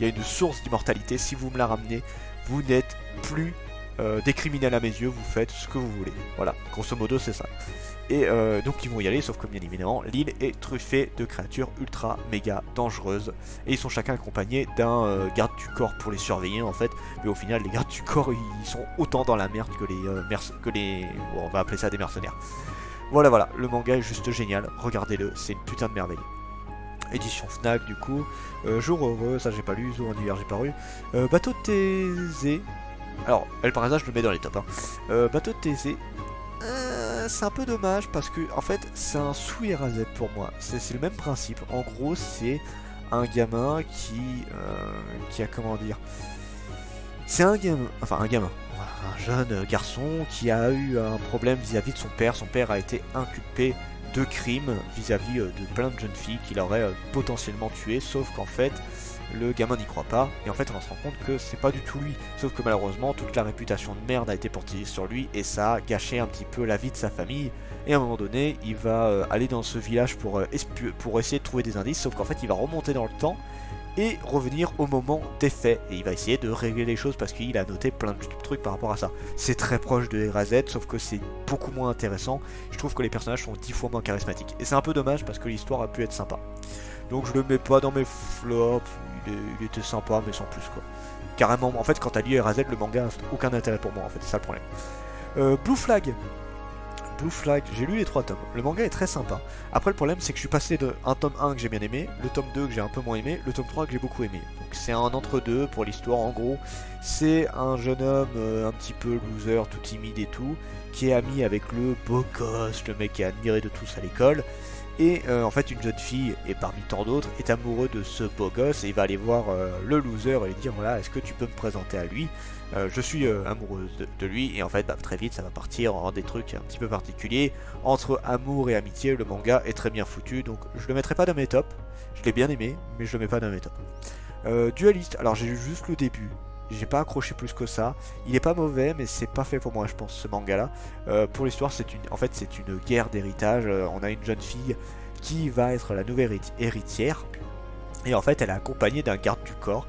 A: une source d'immortalité, si vous me la ramenez, vous n'êtes plus des criminels à mes yeux, vous faites ce que vous voulez. Voilà, grosso modo c'est ça. Et donc ils vont y aller, sauf que bien évidemment l'île est truffée de créatures ultra méga dangereuses. Et ils sont chacun accompagnés d'un garde du corps pour les surveiller en fait. Mais au final les gardes du corps ils sont autant dans la merde que les bon, on va appeler ça des mercenaires. Voilà, le manga est juste génial, regardez-le, c'est une putain de merveille. Édition Fnac du coup, Jour heureux, ça j'ai pas lu, Jour anniversaire j'ai pas lu, Bateau de Thésée, alors elle par hasard je le mets dans les tops, Bateau de Thésée, c'est un peu dommage parce que en fait c'est un sous-IRAZ pour moi, c'est le même principe, en gros c'est un gamin qui a, comment dire, c'est un gamin, enfin un gamin, un jeune garçon qui a eu un problème vis-à-vis de son père. Son père a été inculpé de crimes vis-à-vis de plein de jeunes filles qu'il aurait potentiellement tuées, sauf qu'en fait le gamin n'y croit pas, et en fait on va se rendre compte que c'est pas du tout lui, sauf que malheureusement toute la réputation de merde a été portée sur lui, et ça a gâché un petit peu la vie de sa famille, et à un moment donné il va aller dans ce village pour essayer de trouver des indices, sauf qu'en fait il va remonter dans le temps, et revenir au moment des faits, et il va essayer de régler les choses parce qu'il a noté plein de trucs par rapport à ça. C'est très proche de RZ, sauf que c'est beaucoup moins intéressant. Je trouve que les personnages sont 10 fois moins charismatiques, et c'est un peu dommage parce que l'histoire a pu être sympa. Donc je le mets pas dans mes flops, il était sympa mais sans plus quoi. Carrément, en fait quand t'as lu RZ, le manga n'a aucun intérêt pour moi en fait, c'est ça le problème. Blue Flag, j'ai lu les 3 tomes, le manga est très sympa. Après le problème c'est que je suis passé de un tome 1 que j'ai bien aimé, le tome 2 que j'ai un peu moins aimé, le tome 3 que j'ai beaucoup aimé. Donc c'est un entre-deux pour l'histoire. En gros c'est un jeune homme un petit peu loser, tout timide et tout, qui est ami avec le beau gosse, le mec qui est admiré de tous à l'école. Et en fait une jeune fille, et parmi tant d'autres, est amoureux de ce beau gosse, et il va aller voir le loser et lui dire voilà, est-ce que tu peux me présenter à lui, je suis amoureuse de lui. Et en fait très vite ça va partir en des trucs un petit peu particuliers entre amour et amitié. Le manga est très bien foutu, donc je le mettrai pas dans mes tops, je l'ai bien aimé mais je le mets pas dans mes tops. Dualiste, alors j'ai lu juste le début, j'ai pas accroché plus que ça. Il est pas mauvais, mais c'est pas fait pour moi, je pense, ce manga-là. Pour l'histoire, c'est une guerre d'héritage. On a une jeune fille qui va être la nouvelle héritière, et en fait, elle est accompagnée d'un garde du corps.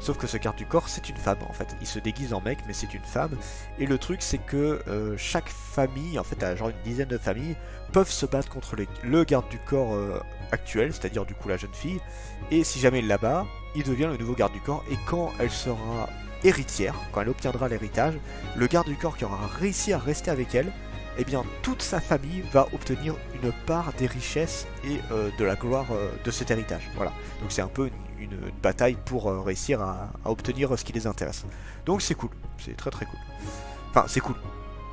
A: Sauf que ce garde du corps, c'est une femme, en fait. Il se déguise en mec, mais c'est une femme. Et le truc, c'est que chaque famille, en fait, genre une dizaine de familles, peuvent se battre contre le garde du corps actuel, c'est-à-dire du coup la jeune fille. Et si jamais il la bat, il devient le nouveau garde du corps. Et quand elle sera héritière, quand elle obtiendra l'héritage, le garde du corps qui aura réussi à rester avec elle, eh bien toute sa famille va obtenir une part des richesses et de la gloire de cet héritage. Voilà, donc c'est un peu une bataille pour réussir à obtenir ce qui les intéresse. Donc c'est cool, c'est très très cool. Enfin c'est cool,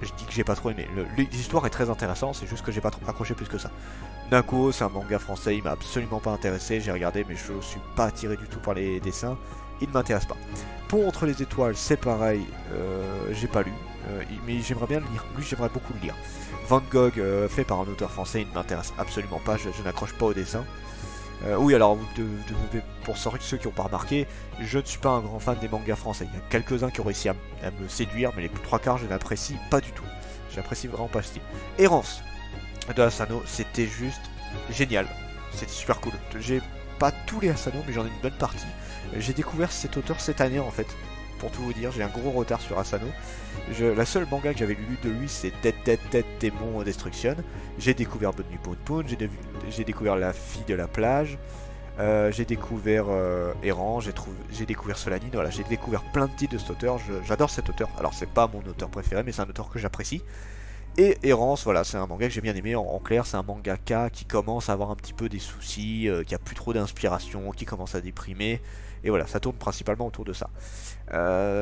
A: je dis que j'ai pas trop aimé. L'histoire est très intéressante, c'est juste que j'ai pas trop accroché plus que ça. Nako, c'est un manga français, il m'a absolument pas intéressé, j'ai regardé mais je suis pas attiré du tout par les dessins, il ne m'intéresse pas. Pont entre les étoiles, c'est pareil, j'ai pas lu, mais j'aimerais bien le lire, lui j'aimerais beaucoup le lire. Van Gogh, fait par un auteur français, il ne m'intéresse absolument pas, je n'accroche pas au dessin. Oui, alors pour ceux qui n'ont pas remarqué, je ne suis pas un grand fan des mangas français. Il y a quelques-uns qui ont réussi à me séduire, mais les 3/4 je n'apprécie pas du tout. J'apprécie vraiment pas ce style. Errance de Asano, c'était juste génial. C'était super cool. J'ai pas tous les Asano, mais j'en ai une bonne partie. J'ai découvert cet auteur cette année en fait. Pour tout vous dire, j'ai un gros retard sur Asano. La seule manga que j'avais lu de lui, c'est Dead Demon Destruction. J'ai découvert Bonne Nuit Poun, j'ai découvert La Fille de la Plage, j'ai découvert Errant, j'ai découvert Solanine. Voilà, j'ai découvert plein de titres de cet auteur. J'adore cet auteur. Alors c'est pas mon auteur préféré, mais c'est un auteur que j'apprécie. Et Errance, voilà, c'est un manga que j'ai bien aimé. En clair, c'est un mangaka qui commence à avoir un petit peu des soucis, qui a plus trop d'inspiration, qui commence à déprimer. Et voilà, ça tourne principalement autour de ça.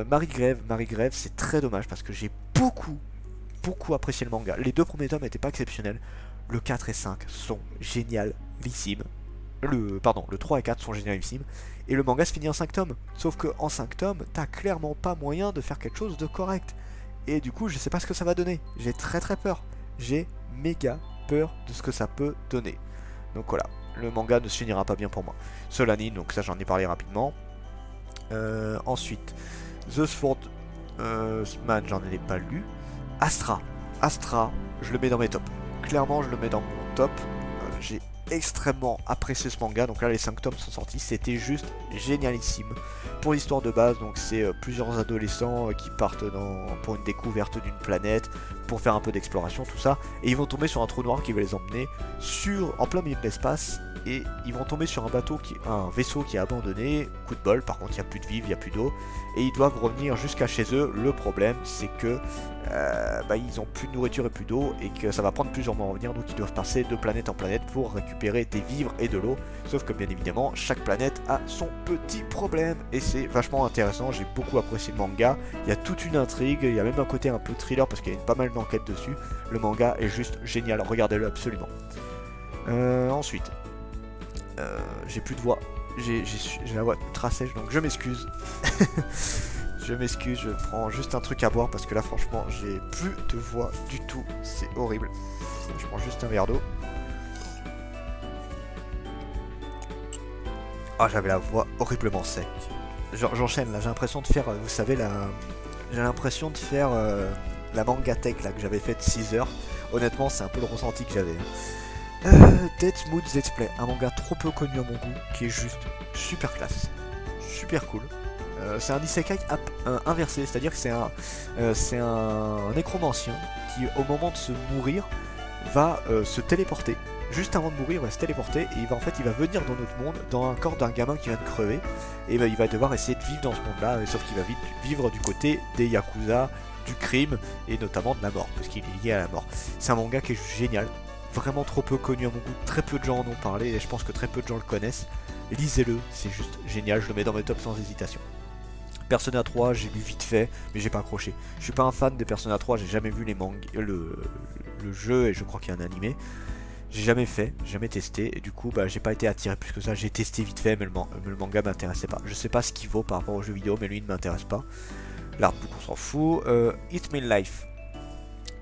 A: Marie Grève, c'est très dommage parce que j'ai beaucoup apprécié le manga. Les 2 premiers tomes n'étaient pas exceptionnels. Le 4 et 5 sont génialissimes. Le 3 et 4 sont génialissimes. Et le manga se finit en 5 tomes. Sauf que en 5 tomes, t'as clairement pas moyen de faire quelque chose de correct. Et du coup, je sais pas ce que ça va donner. J'ai très peur. J'ai méga peur de ce que ça peut donner. Donc voilà, le manga ne se finira pas bien pour moi. Solanine, donc ça j'en ai parlé rapidement. Ensuite, The Sword Man, j'en ai pas lu. Astra, je le mets dans mes tops. Clairement, je le mets dans mon top. J'ai extrêmement apprécié ce manga. Donc là, les 5 tomes sont sortis. C'était juste génialissime. Pour l'histoire de base, donc c'est plusieurs adolescents qui partent pour une découverte d'une planète, pour faire un peu d'exploration, tout ça. Et ils vont tomber sur un trou noir qui va les emmener en plein milieu de l'espace. Et ils vont tomber sur un vaisseau qui est abandonné. Coup de bol, par contre il n'y a plus de vivre, il n'y a plus d'eau. Et ils doivent revenir jusqu'à chez eux. Le problème c'est que ils ont plus de nourriture et plus d'eau. Et que ça va prendre plusieurs mois à revenir. Donc ils doivent passer de planète en planète pour récupérer des vivres et de l'eau. Sauf que bien évidemment chaque planète a son petit problème. Et c'est vachement intéressant, j'ai beaucoup apprécié le manga. Il y a toute une intrigue, il y a même un côté un peu thriller parce qu'il y a pas mal d'enquêtes dessus. Le manga est juste génial, regardez-le absolument. Ensuite, j'ai plus de voix. j'ai la voix ultra sèche, donc je m'excuse. Je m'excuse, je prends juste un truc à boire parce que là franchement j'ai plus de voix du tout, c'est horrible. Je prends juste un verre d'eau. Ah, j'avais la voix horriblement sec. J'enchaîne là, j'ai l'impression de faire, vous savez, j'ai l'impression de faire la manga tech là que j'avais faite 6 heures. Honnêtement, c'est un peu le ressenti que j'avais. Dead Smooth Let's Play, un manga trop peu connu à mon goût, qui est juste super classe, super cool. C'est un isekai inversé, c'est-à-dire que c'est un nécromancien qui, au moment de se mourir, va se téléporter. Juste avant de mourir, il va se téléporter et il va venir dans notre monde, dans un corps d'un gamin qui vient de crever, et il va devoir essayer de vivre dans ce monde-là, sauf qu'il va vivre du côté des yakuza, du crime et notamment de la mort, parce qu'il est lié à la mort. C'est un manga qui est génial, vraiment trop peu connu à mon goût, très peu de gens en ont parlé et je pense que très peu de gens le connaissent. Lisez-le, c'est juste génial, je le mets dans mes tops sans hésitation. Persona 3, j'ai lu vite fait, mais j'ai pas accroché. Je suis pas un fan des Persona 3, j'ai jamais vu le jeu et je crois qu'il y a un animé. J'ai jamais fait, jamais testé, et du coup bah, j'ai pas été attiré plus que ça. J'ai testé vite fait, mais le manga m'intéressait pas. Je sais pas ce qu'il vaut par rapport aux jeux vidéo, mais lui il ne m'intéresse pas. L'artbook on s'en fout. It's Mean Life.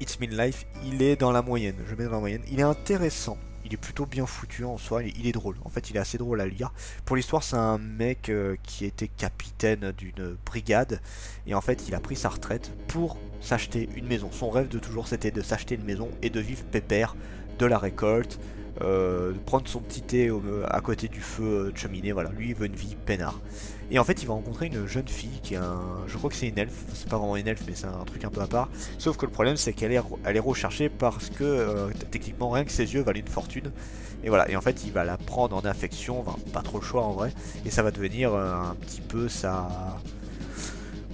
A: It's Mean Life, il est dans la moyenne, je mets dans la moyenne. Il est intéressant, il est plutôt bien foutu en soi, il est drôle. En fait il est assez drôle à lire. Pour l'histoire c'est un mec qui était capitaine d'une brigade, et en fait il a pris sa retraite pour s'acheter une maison. Son rêve de toujours c'était de s'acheter une maison et de vivre pépère de la récolte, prendre son petit thé à côté du feu de cheminée, voilà, lui il veut une vie peinard. Et en fait il va rencontrer une jeune fille qui est je crois que c'est une elfe, c'est pas vraiment une elfe mais c'est un truc un peu à part, sauf que le problème c'est qu'elle est recherchée parce que techniquement rien que ses yeux valent une fortune, et voilà, et en fait il va la prendre en affection, enfin pas trop le choix en vrai, et ça va devenir un petit peu sa...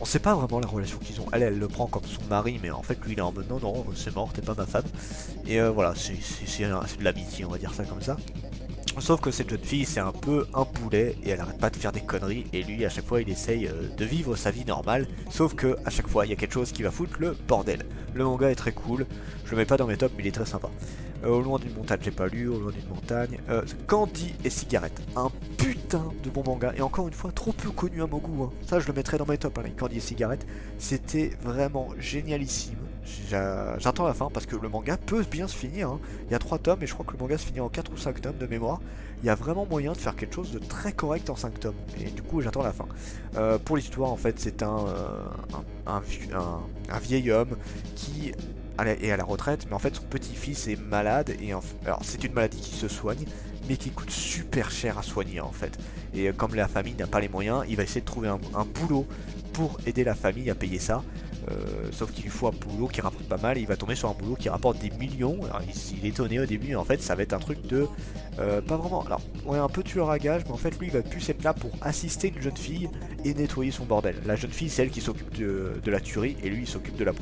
A: On sait pas vraiment la relation qu'ils ont. Elle le prend comme son mari, mais en fait lui il est en mode non, non, c'est mort, t'es pas ma femme. Et voilà, c'est de l'amitié, on va dire ça comme ça. Sauf que cette jeune fille c'est un peu un poulet et elle arrête pas de faire des conneries, et lui à chaque fois il essaye de vivre sa vie normale, sauf que à chaque fois il y a quelque chose qui va foutre le bordel. Le manga est très cool, je le mets pas dans mes tops mais il est très sympa. Au loin d'une montagne j'ai pas lu, au loin d'une montagne. Candy et Cigarette, un putain de bon manga, et encore une fois trop peu connu à mon goût, hein. Ça je le mettrais dans mes tops, hein, Candy et Cigarette, c'était vraiment génialissime. J'attends la fin parce que le manga peut bien se finir, hein. Il y a 3 tomes et je crois que le manga se finit en 4 ou 5 tomes de mémoire. Il y a vraiment moyen de faire quelque chose de très correct en 5 tomes, et du coup j'attends la fin. Pour l'histoire en fait c'est un vieil homme qui est à la retraite, mais en fait son petit-fils est malade, et alors c'est une maladie qui se soigne mais qui coûte super cher à soigner en fait. Et comme la famille n'a pas les moyens, il va essayer de trouver un boulot pour aider la famille à payer ça. Sauf qu'il lui faut un boulot qui rapporte pas mal, et il va tomber sur un boulot qui rapporte des millions. Alors, il est étonné au début, mais en fait ça va être un truc de... pas vraiment... Alors, ouais, un peu tueur à gage, mais en fait lui il va plus être là pour assister une jeune fille et nettoyer son bordel. La jeune fille c'est elle qui s'occupe de la tuerie, et lui il s'occupe de la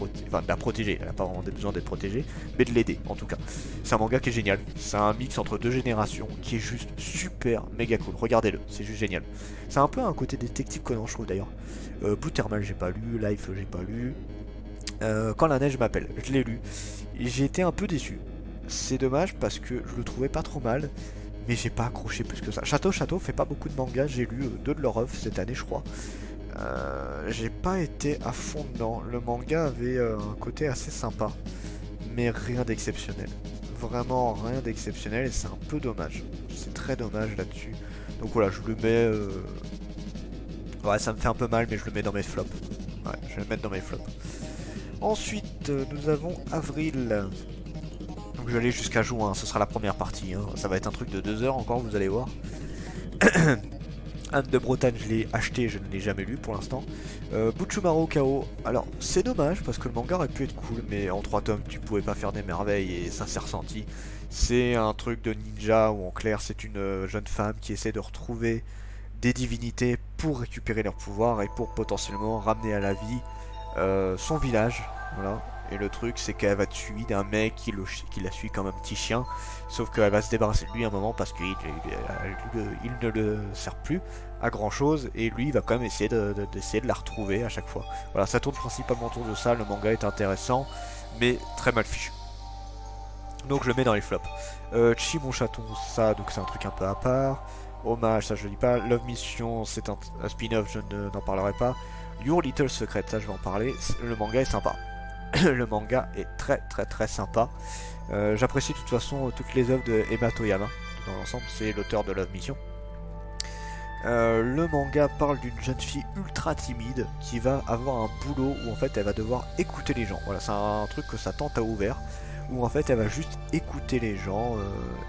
A: protéger. Elle n'a pas vraiment besoin d'être protégée, mais de l'aider en tout cas. C'est un manga qui est génial, c'est un mix entre 2 générations qui est juste super méga cool. Regardez-le, c'est juste génial. C'est un peu un côté détective Conan je trouve d'ailleurs. Blue Thermal j'ai pas lu, Life j'ai pas lu. Quand la neige m'appelle, je l'ai lu. J'ai été un peu déçu. C'est dommage parce que je le trouvais pas trop mal, mais j'ai pas accroché plus que ça. Château fait pas beaucoup de mangas, j'ai lu 2 de leur œuvre cette année je crois. J'ai pas été à fond dedans. Le manga avait un côté assez sympa, mais rien d'exceptionnel. Vraiment rien d'exceptionnel, et c'est un peu dommage. C'est très dommage là-dessus. Donc voilà, je le mets... Ouais, ça me fait un peu mal, mais je le mets dans mes flops. Ouais, je vais le mettre dans mes flops. Ensuite, nous avons Avril. Donc je vais aller jusqu'à juin, ce sera la première partie, hein. Ça va être un truc de 2 heures encore, vous allez voir. Anne de Bretagne, je l'ai acheté, je ne l'ai jamais lu pour l'instant. Buchumaro Kao, alors c'est dommage parce que le manga aurait pu être cool, mais en 3 tomes tu pouvais pas faire des merveilles et ça s'est ressenti. C'est un truc de ninja où en clair c'est une jeune femme qui essaie de retrouver des divinités pour récupérer leur pouvoir et pour potentiellement ramener à la vie son village, voilà. Et le truc c'est qu'elle va tuer d'un mec qui la suit comme un petit chien, sauf qu'elle va se débarrasser de lui à un moment parce qu'il ne le sert plus à grand chose, et lui il va quand même essayer d'essayer de la retrouver à chaque fois. Voilà, ça tourne principalement autour de ça. Le manga est intéressant mais très mal fichu, donc je le mets dans les flops. Chi mon chaton, ça donc c'est un truc un peu à part. Hommage, ça je dis pas. Love Mission, c'est un spin-off, je n'en parlerai pas. Your Little Secret, ça je vais en parler. Le manga est sympa. Le manga est très sympa. J'apprécie de toute façon toutes les œuvres de Emma Toyama. Dans l'ensemble, c'est l'auteur de Love Mission. Le manga parle d'une jeune fille ultra timide qui va avoir un boulot où en fait elle va devoir écouter les gens. Voilà, c'est un truc que sa tante a ouvert, où en fait elle va juste écouter les gens.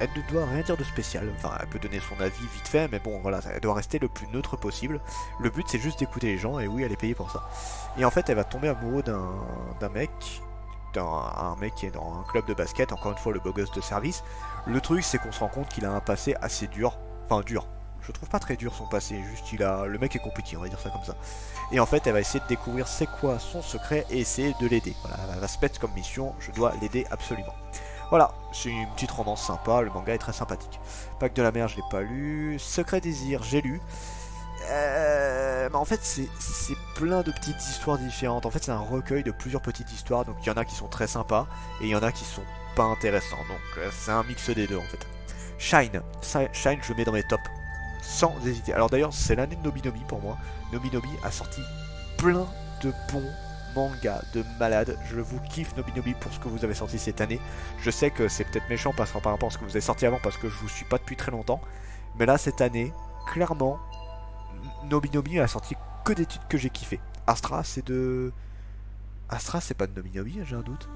A: Elle ne doit rien dire de spécial. Enfin, elle peut donner son avis vite fait, mais bon, voilà, elle doit rester le plus neutre possible. Le but c'est juste d'écouter les gens, et oui, elle est payée pour ça. Et en fait, elle va tomber amoureuse d'un mec. Un mec qui est dans un club de basket, encore une fois le beau gosse de service. Le truc c'est qu'on se rend compte qu'il a un passé assez dur, enfin dur, je trouve pas très dur son passé, juste le mec est compliqué, on va dire ça comme ça. Et en fait elle va essayer de découvrir c'est quoi son secret et essayer de l'aider. Voilà, elle va se mettre comme mission, je dois l'aider absolument. Voilà, c'est une petite romance sympa, le manga est très sympathique. Pacte de la mer je l'ai pas lu, Secret Désir j'ai lu. Mais en fait c'est plein de petites histoires différentes. En fait c'est un recueil de plusieurs petites histoires. Donc il y en a qui sont très sympas et il y en a qui sont pas intéressants. Donc c'est un mix des deux en fait. Shine je le mets dans mes tops sans hésiter. Alors d'ailleurs c'est l'année de Nobinomi pour moi. Nobinomi a sorti plein de bons mangas de malades. Je vous kiffe Nobinomi pour ce que vous avez sorti cette année. Je sais que c'est peut-être méchant par rapport à ce que vous avez sorti avant parce que je vous suis pas depuis très longtemps. Mais là cette année clairement Nobinomi a sorti que des titres que j'ai kiffé. Astra c'est de... Astra c'est pas de Nobinomi, j'ai un doute.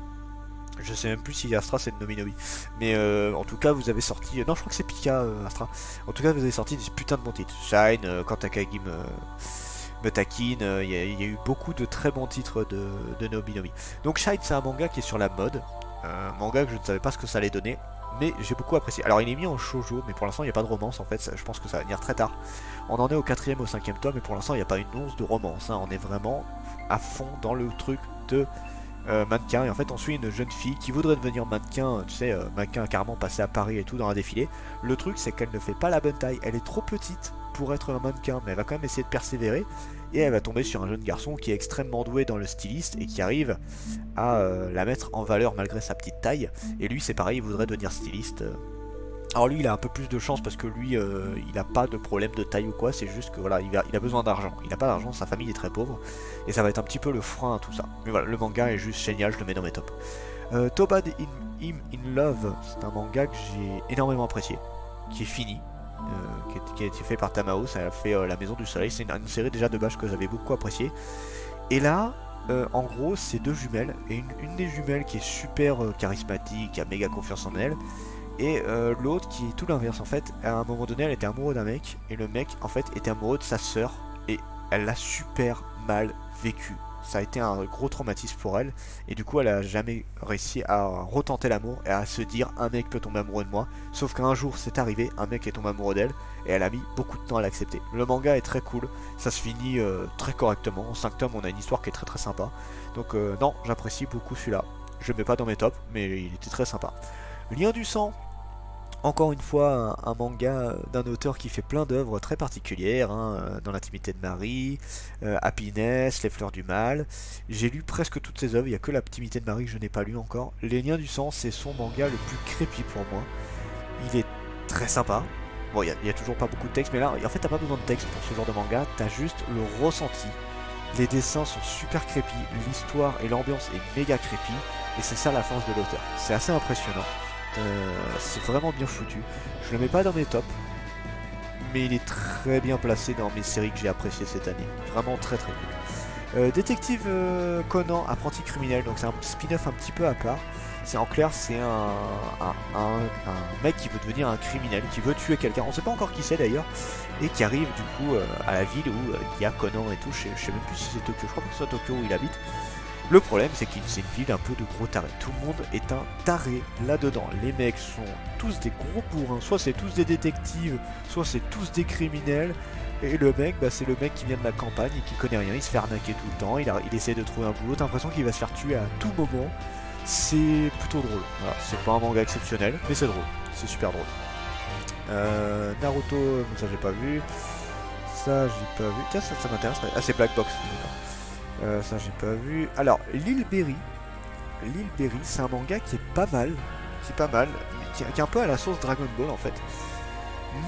A: Je sais même plus si Astra c'est de Nobinomi. Mais en tout cas vous avez sorti... Non je crois que c'est Pika Astra. En tout cas vous avez sorti des putains de bons titres. Shine, quand Takagi me taquine, il y a eu beaucoup de très bons titres de Nobinomi. Donc Shine c'est un manga qui est sur la mode. Un manga que je ne savais pas ce que ça allait donner. Mais j'ai beaucoup apprécié. Alors il est mis en shoujo, mais pour l'instant il n'y a pas de romance en fait, je pense que ça va venir très tard. On en est au 4ème, au 5ème tome, et pour l'instant il n'y a pas une once de romance, hein. On est vraiment à fond dans le truc de mannequin, et en fait on suit une jeune fille qui voudrait devenir mannequin, tu sais, mannequin carrément passé à Paris et tout dans un défilé. Le truc c'est qu'elle ne fait pas la bonne taille, elle est trop petite pour être un mannequin, mais elle va quand même essayer de persévérer, et elle va tomber sur un jeune garçon qui est extrêmement doué dans le styliste, et qui arrive à la mettre en valeur malgré sa petite taille, et lui c'est pareil, il voudrait devenir styliste. Alors lui il a un peu plus de chance parce que lui il a pas de problème de taille ou quoi, c'est juste que voilà, il a besoin d'argent. Il a pas d'argent, sa famille est très pauvre, et ça va être un petit peu le frein à tout ça. Mais voilà, le manga est juste génial, je le mets dans mes tops. Tobad in Love, c'est un manga que j'ai énormément apprécié, qui est fini, qui a été fait par Tamao, ça a fait La Maison du Soleil, c'est une série déjà de base que j'avais beaucoup appréciée. Et là, en gros, c'est deux jumelles, et une des jumelles qui est super charismatique, qui a méga confiance en elle, et l'autre qui est tout l'inverse en fait. À un moment donné elle était amoureuse d'un mec, et le mec en fait était amoureux de sa sœur, et elle l'a super mal vécu. Ça a été un gros traumatisme pour elle, et du coup elle a jamais réussi à retenter l'amour et à se dire un mec peut tomber amoureux de moi. Sauf qu'un jour c'est arrivé, un mec est tombé amoureux d'elle, et elle a mis beaucoup de temps à l'accepter. Le manga est très cool, ça se finit très correctement. En 5 tomes on a une histoire qui est très sympa. Donc non, j'apprécie beaucoup celui-là. Je le mets pas dans mes tops, mais il était très sympa. Lien du sang, encore une fois un manga d'un auteur qui fait plein d'œuvres très particulières, hein, dans l'intimité de Marie, Happiness, Les Fleurs du Mal. J'ai lu presque toutes ses œuvres, il n'y a que l'intimité de Marie que je n'ai pas lu encore. Les Liens du sang, c'est son manga le plus crépi pour moi. Il est très sympa. Bon, il n'y a toujours pas beaucoup de texte, mais là, en fait, t'as pas besoin de texte pour ce genre de manga, t'as juste le ressenti. Les dessins sont super crépi, l'histoire et l'ambiance est méga crépi, et c'est ça la force de l'auteur. C'est assez impressionnant. C'est vraiment bien foutu. Je le mets pas dans mes tops, mais il est très bien placé dans mes séries que j'ai appréciées cette année. Vraiment très cool. Détective Conan, apprenti criminel, donc c'est un spin-off un petit peu à part. C'est en clair, c'est un mec qui veut devenir un criminel, qui veut tuer quelqu'un. On sait pas encore qui c'est d'ailleurs, et qui arrive du coup à la ville où il y a Conan et tout. Je sais même plus si c'est Tokyo. Je crois que c'est à Tokyo où il habite. Le problème c'est que c'est une ville un peu de gros tarés. Tout le monde est un taré là-dedans. Les mecs sont tous des gros bourrins. Soit c'est tous des détectives, soit c'est tous des criminels. Et le mec, bah, c'est le mec qui vient de la campagne et qui connaît rien. Il se fait arnaquer tout le temps. Il essaie de trouver un boulot. T'as l'impression qu'il va se faire tuer à tout moment. C'est plutôt drôle. Voilà, c'est pas un manga exceptionnel, mais c'est drôle. C'est super drôle. Naruto, ça j'ai pas vu. Ça j'ai pas vu. Tiens, ça m'intéresse. Ah, c'est Black Box. Ça j'ai pas vu. Alors, Lil Berry, c'est un manga qui est pas mal, mais qui est un peu à la sauce Dragon Ball en fait.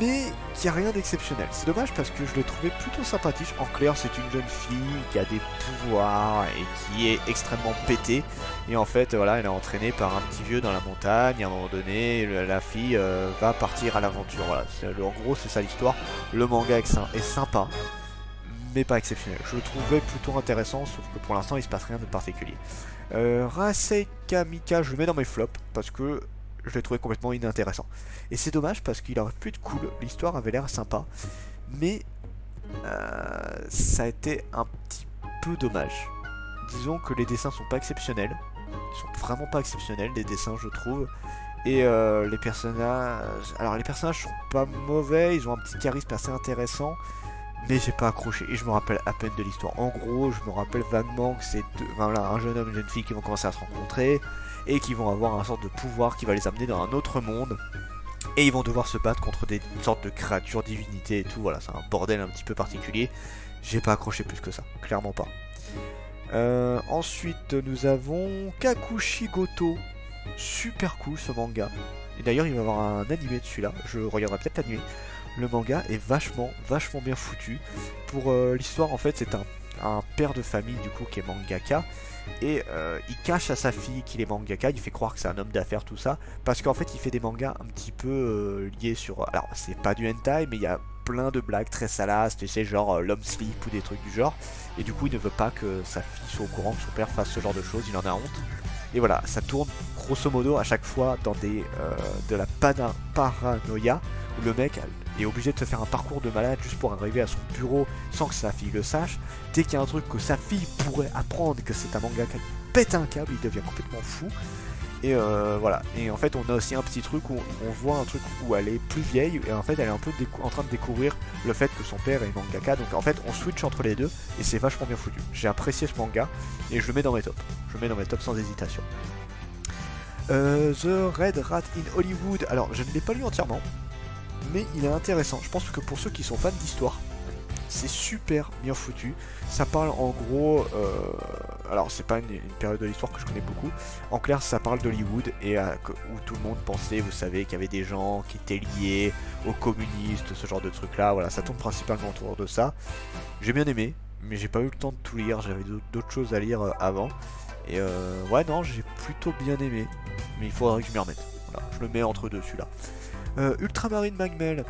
A: mais qui a rien d'exceptionnel. C'est dommage parce que je l'ai trouvé plutôt sympathique. En clair, c'est une jeune fille qui a des pouvoirs et qui est extrêmement pétée. Et en fait, voilà, elle est entraînée par un petit vieux dans la montagne. À un moment donné, la fille va partir à l'aventure. Voilà, en gros, c'est ça l'histoire. Le manga est sympa, mais pas exceptionnel. Je le trouvais plutôt intéressant, sauf que pour l'instant, il se passe rien de particulier. Raseika Mika, je le mets dans mes flops parce que je l'ai trouvé complètement inintéressant. Et c'est dommage parce qu'il aurait pu être cool, l'histoire avait l'air sympa, mais ça a été un petit peu dommage. Disons que les dessins sont pas exceptionnels, ils sont vraiment pas exceptionnels les dessins je trouve, et les personnages, alors les personnages sont pas mauvais, ils ont un petit charisme assez intéressant, mais j'ai pas accroché et je me rappelle à peine de l'histoire. En gros, je me rappelle vaguement que c'est voilà, un jeune homme et une jeune fille qui vont commencer à se rencontrer et qui vont avoir un sorte de pouvoir qui va les amener dans un autre monde. Et ils vont devoir se battre contre des sortes de créatures, divinités et tout. Voilà, c'est un bordel un petit peu particulier. J'ai pas accroché plus que ça, clairement pas. Ensuite, nous avons Kakushi Goto. Super cool ce manga. Et d'ailleurs, il va y avoir un animé dessus là. Je regarderai peut-être l'animé. Le manga est vachement bien foutu. Pour l'histoire, en fait, c'est un père de famille du coup qui est mangaka. Et il cache à sa fille qu'il est mangaka, il fait croire que c'est un homme d'affaires, tout ça, parce qu'en fait il fait des mangas un petit peu liés sur... Alors c'est pas du hentai, mais il y a plein de blagues très salaces, tu sais, genre l'homme slip ou des trucs du genre. Et du coup il ne veut pas que sa fille soit au courant que son père fasse ce genre de choses, il en a honte. Et voilà, ça tourne grosso modo à chaque fois dans de la paranoïa, où le mec est obligé de se faire un parcours de malade juste pour arriver à son bureau sans que sa fille le sache. Dès qu'il y a un truc que sa fille pourrait apprendre, que c'est un mangaka qui pète un câble, il devient complètement fou. Et voilà, et en fait on a aussi un petit truc où on voit un truc où elle est plus vieille, et en fait elle est un peu en train de découvrir le fait que son père est mangaka, donc en fait on switch entre les deux, et c'est vachement bien foutu. J'ai apprécié ce manga, et je le mets dans mes tops. Je le mets dans mes tops sans hésitation. The Red Rat in Hollywood, alors je ne l'ai pas lu entièrement, mais il est intéressant. Je pense que pour ceux qui sont fans d'histoire, c'est super bien foutu. Ça parle en gros, alors c'est pas une période de l'histoire que je connais beaucoup. En clair, ça parle d'Hollywood et où tout le monde pensait, vous savez, qu'il y avait des gens qui étaient liés aux communistes, ce genre de trucs là. Voilà, ça tourne principalement autour de ça. J'ai bien aimé, mais j'ai pas eu le temps de tout lire. J'avais d'autres choses à lire avant. Et ouais, non, j'ai plutôt bien aimé, mais il faudrait que je m'y remette. Voilà, je le mets entre deux celui-là. Ultramarine Magmel,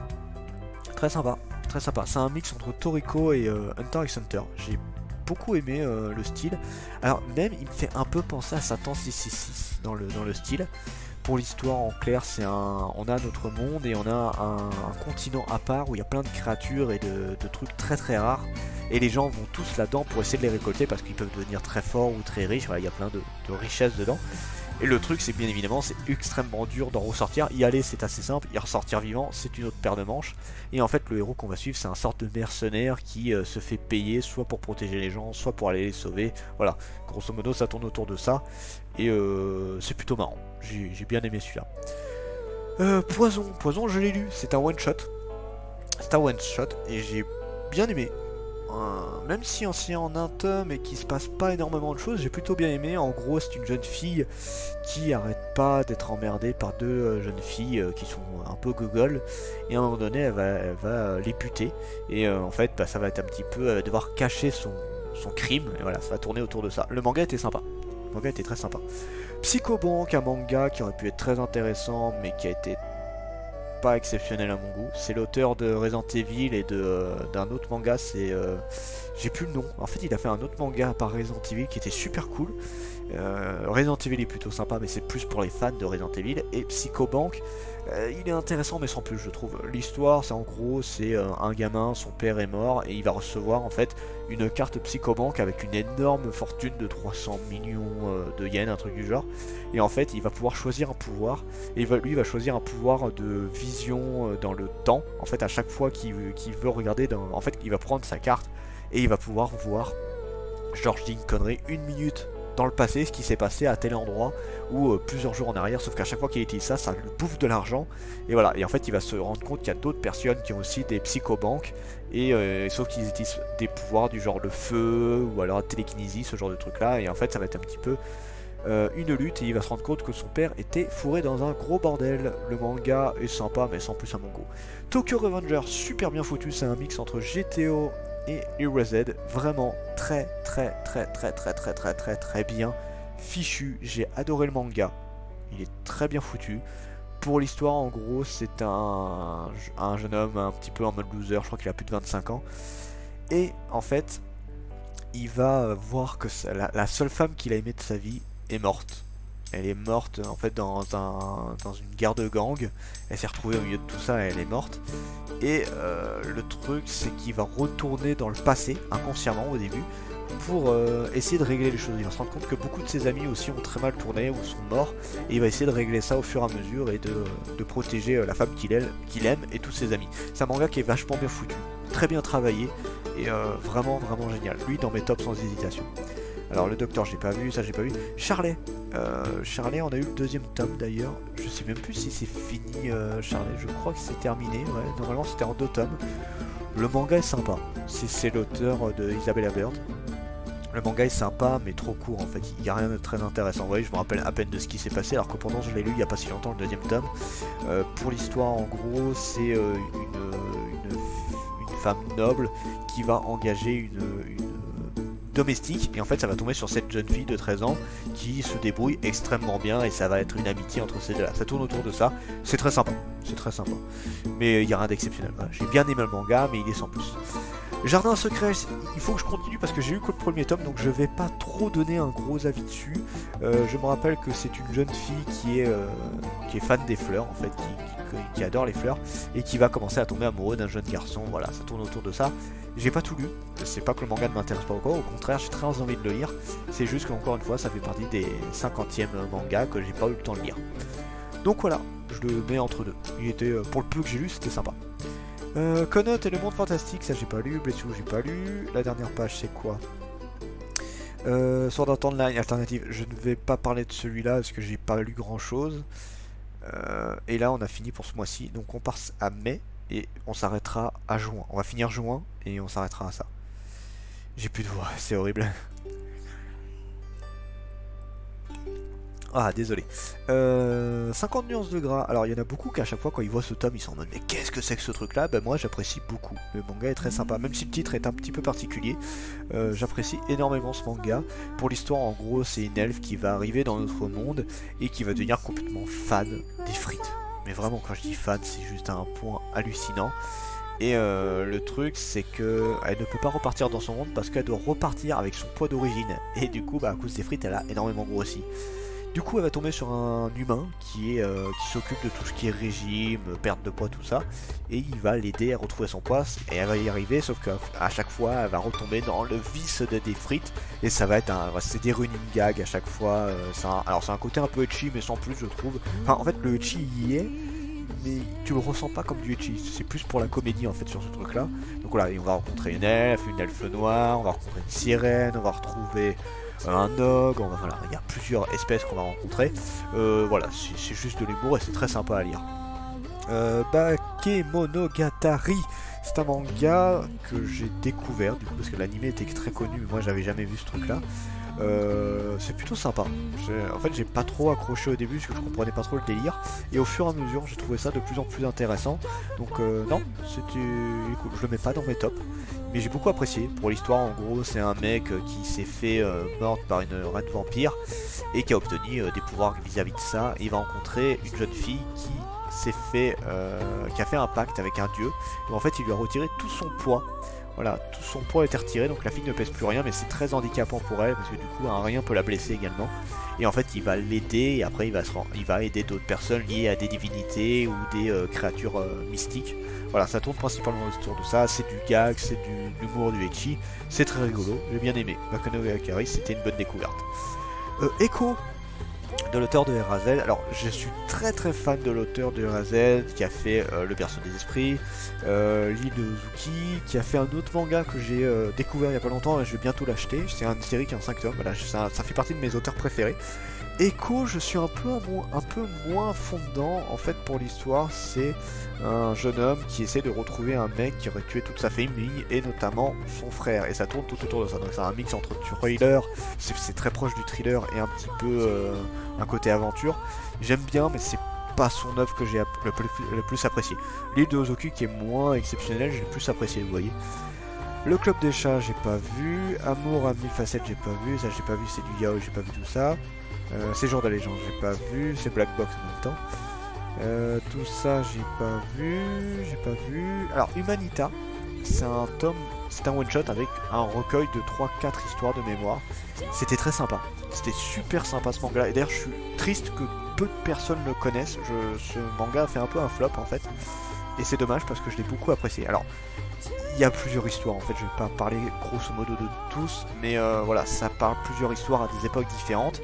A: très sympa. Très sympa, c'est un mix entre Toriko et Hunter x Hunter. J'ai beaucoup aimé le style. Alors même il me fait un peu penser à Satan 666 dans le style. Pour l'histoire en clair, on a notre monde et on a un continent à part où il y a plein de créatures et de trucs très rares. Et les gens vont tous là-dedans pour essayer de les récolter parce qu'ils peuvent devenir très forts ou très riches. Voilà, il y a plein de richesses dedans. Et le truc, c'est bien évidemment, c'est extrêmement dur d'en ressortir. Y aller, c'est assez simple. Y ressortir vivant, c'est une autre paire de manches. Et en fait, le héros qu'on va suivre, c'est un sorte de mercenaire qui se fait payer soit pour protéger les gens, soit pour aller les sauver. Voilà, grosso modo, ça tourne autour de ça. Et c'est plutôt marrant. J'ai bien aimé celui-là. Poison, je l'ai lu. C'est un one-shot. C'est un one-shot et j'ai bien aimé. Même si c'est en un tome et qu'il se passe pas énormément de choses, j'ai plutôt bien aimé. En gros, c'est une jeune fille qui arrête pas d'être emmerdée par deux jeunes filles qui sont un peu gogol, et à un moment donné elle va les buter, et en fait ça va être un petit peu devoir cacher son crime, et voilà, ça va tourner autour de ça. Le manga était sympa, le manga était très sympa. Psychobank, un manga qui aurait pu être très intéressant mais qui a été pas exceptionnel à mon goût. C'est l'auteur de Resident Evil et d'un autre manga, c'est... j'ai plus le nom. En fait, il a fait un autre manga par Resident Evil qui était super cool. Resident Evil est plutôt sympa, mais c'est plus pour les fans de Resident Evil. Et Psychobank, il est intéressant, mais sans plus, je trouve. L'histoire, c'est en gros, c'est un gamin, son père est mort, et il va recevoir en fait une carte Psychobank avec une énorme fortune de 300 millions de yens, un truc du genre. Et en fait, il va pouvoir choisir un pouvoir, et lui va choisir un pouvoir de vision dans le temps. En fait, à chaque fois qu'il veut regarder, en fait, il va prendre sa carte, et il va pouvoir voir, genre je dis une connerie, 1 minute dans le passé, ce qui s'est passé à tel endroit ou plusieurs jours en arrière, sauf qu'à chaque fois qu'il utilise ça, ça lui bouffe de l'argent, et voilà, et en fait il va se rendre compte qu'il y a d'autres personnes qui ont aussi des psychobanques, et sauf qu'ils utilisent des pouvoirs du genre le feu, ou alors la télékinésie, ce genre de truc là, et en fait ça va être un petit peu une lutte et il va se rendre compte que son père était fourré dans un gros bordel. Le manga est sympa mais sans plus à mon goût. Tokyo Revenger, super bien foutu, c'est un mix entre GTO et Erased, vraiment très bien fichu, j'ai adoré le manga, il est très bien foutu. Pour l'histoire, en gros, c'est un jeune homme un petit peu en mode loser, je crois qu'il a plus de 25 ans, et en fait, il va voir que la seule femme qu'il a aimée de sa vie est morte. Elle est morte en fait dans une guerre de gang, elle s'est retrouvée au milieu de tout ça et elle est morte. Et le truc c'est qu'il va retourner dans le passé, inconsciemment au début, pour essayer de régler les choses. Il va se rendre compte que beaucoup de ses amis aussi ont très mal tourné ou sont morts, et il va essayer de régler ça au fur et à mesure et de protéger la femme qu'il aime et tous ses amis. C'est un manga qui est vachement bien foutu, très bien travaillé, et vraiment génial. Lui dans mes tops sans hésitation. Alors le docteur j'ai pas vu, ça j'ai pas vu. Charlet, on a eu le deuxième tome d'ailleurs. Je sais même plus si c'est fini Charlet, je crois que c'est terminé, ouais. Normalement c'était en 2 tomes. Le manga est sympa, c'est l'auteur de Isabella Bird. Le manga est sympa mais trop court en fait, il n'y a rien de très intéressant. Vous voyez, je me rappelle à peine de ce qui s'est passé alors que pourtant je l'ai lu il n'y a pas si longtemps le deuxième tome. Pour l'histoire en gros c'est une femme noble qui va engager une domestique, et en fait ça va tomber sur cette jeune fille de 13 ans qui se débrouille extrêmement bien et ça va être une amitié entre ces deux-là. Ça tourne autour de ça, c'est très sympa, mais il n'y a rien d'exceptionnel. Voilà. J'ai bien aimé le manga mais il est sans plus. Jardin secret, il faut que je continue parce que j'ai eu que le premier tome, donc je vais pas trop donner un gros avis dessus. Je me rappelle que c'est une jeune fille qui est fan des fleurs en fait, qui adore les fleurs et qui va commencer à tomber amoureux d'un jeune garçon. Voilà, ça tourne autour de ça. J'ai pas tout lu, c'est pas que le manga ne m'intéresse pas encore, au contraire j'ai très envie de le lire. C'est juste qu'encore une fois ça fait partie des 50e mangas que j'ai pas eu le temps de lire. Donc voilà, je le mets entre deux. Il était, pour le peu que j'ai lu, c'était sympa. Connaught et le monde fantastique, ça j'ai pas lu. Blessure, j'ai pas lu. La dernière page, c'est quoi? Sword Art Online alternative, je ne vais pas parler de celui-là parce que j'ai pas lu grand chose. Et là, on a fini pour ce mois-ci. Donc, on passe à mai et on s'arrêtera à juin. On va finir juin et on s'arrêtera à ça. J'ai plus de voix, c'est horrible. Ah, désolé. 50 nuances de gras. Alors, il y en a beaucoup qu'à chaque fois, quand ils voient ce tome, ils sont en mode mais qu'est-ce que c'est que ce truc-là? Ben, moi, j'apprécie beaucoup. Le manga est très sympa. Même si le titre est un petit peu particulier, j'apprécie énormément ce manga. Pour l'histoire, en gros, c'est une elfe qui va arriver dans notre monde et qui va devenir complètement fan des frites. Mais vraiment, quand je dis fan, c'est juste à un point hallucinant. Et le truc, c'est que elle ne peut pas repartir dans son monde parce qu'elle doit repartir avec son poids d'origine. Et du coup, bah, à cause des frites, elle a énormément grossi. Du coup, elle va tomber sur un humain qui s'occupe de tout ce qui est régime, perte de poids, tout ça. Et il va l'aider à retrouver son poids. Et elle va y arriver, sauf qu'à chaque fois, elle va retomber dans le vice des frites. Et ça va être c'est des running gags à chaque fois. Alors, c'est un côté un peu etchi, mais sans plus, je trouve. Enfin, en fait, le etchi y est, mais tu le ressens pas comme du etchi. C'est plus pour la comédie, en fait, sur ce truc-là. Donc voilà, on va rencontrer une elfe noire, on va rencontrer une sirène, on va retrouver un ogre, voilà, il y a plusieurs espèces qu'on va rencontrer. Voilà, c'est juste de l'humour et c'est très sympa à lire. Bakemonogatari, c'est un manga que j'ai découvert du coup parce que l'anime était très connu, mais moi j'avais jamais vu ce truc là. C'est plutôt sympa. En fait, j'ai pas trop accroché au début parce que je comprenais pas trop le délire, et au fur et à mesure, j'ai trouvé ça de plus en plus intéressant. Donc, non, c'était cool. Je le mets pas dans mes tops, mais j'ai beaucoup apprécié. Pour l'histoire, en gros, c'est un mec qui s'est fait mordre par une reine vampire et qui a obtenu des pouvoirs vis-à-vis de ça. Il va rencontrer une jeune fille qui a fait un pacte avec un dieu. Donc, en fait, il lui a retiré tout son poids. Voilà, tout son poids a été retiré, donc la fille ne pèse plus rien, mais c'est très handicapant pour elle, parce que du coup, un rien peut la blesser également. Et en fait, il va l'aider, et après, il va aider d'autres personnes liées à des divinités ou des créatures mystiques. Voilà, ça tourne principalement autour de ça, c'est du gag, c'est de l'humour, du ecchi, c'est très rigolo, j'ai bien aimé. Bakemonogatari, c'était une bonne découverte. Echo, de l'auteur de Erased. Alors je suis très fan de l'auteur de Erased qui a fait le berceau des esprits, l'île de Zuki, qui a fait un autre manga que j'ai découvert il y a pas longtemps et je vais bientôt l'acheter. C'est une série qui est en 5 tomes, voilà, ça fait partie de mes auteurs préférés. Echo, je suis un peu moins fond dedans. En fait, pour l'histoire, c'est un jeune homme qui essaie de retrouver un mec qui aurait tué toute sa famille et notamment son frère. Et ça tourne tout autour de ça. Donc c'est un mix entre thriller, c'est très proche du thriller et un petit peu un côté aventure. J'aime bien, mais c'est pas son œuvre que j'ai le plus apprécié. L'île de Ozoku qui est moins exceptionnelle, j'ai le plus apprécié, vous voyez. Le club des chats, j'ai pas vu. Amour à 1000 facettes, j'ai pas vu. Ça, j'ai pas vu, c'est du yaoi, j'ai pas vu tout ça. Séjour de la légende, j'ai pas vu. C'est Black Box en même temps. Tout ça, j'ai pas vu. Alors, Humanita, c'est un tome, c'est un one-shot avec un recueil de 3-4 histoires de mémoire. C'était très sympa. C'était super sympa ce manga. Et d'ailleurs, je suis triste que peu de personnes le connaissent. Ce manga a fait un peu un flop en fait. Et c'est dommage parce que je l'ai beaucoup apprécié. Alors, il y a plusieurs histoires en fait. Je vais pas parler grosso modo de tous. Mais voilà, ça parle plusieurs histoires à des époques différentes.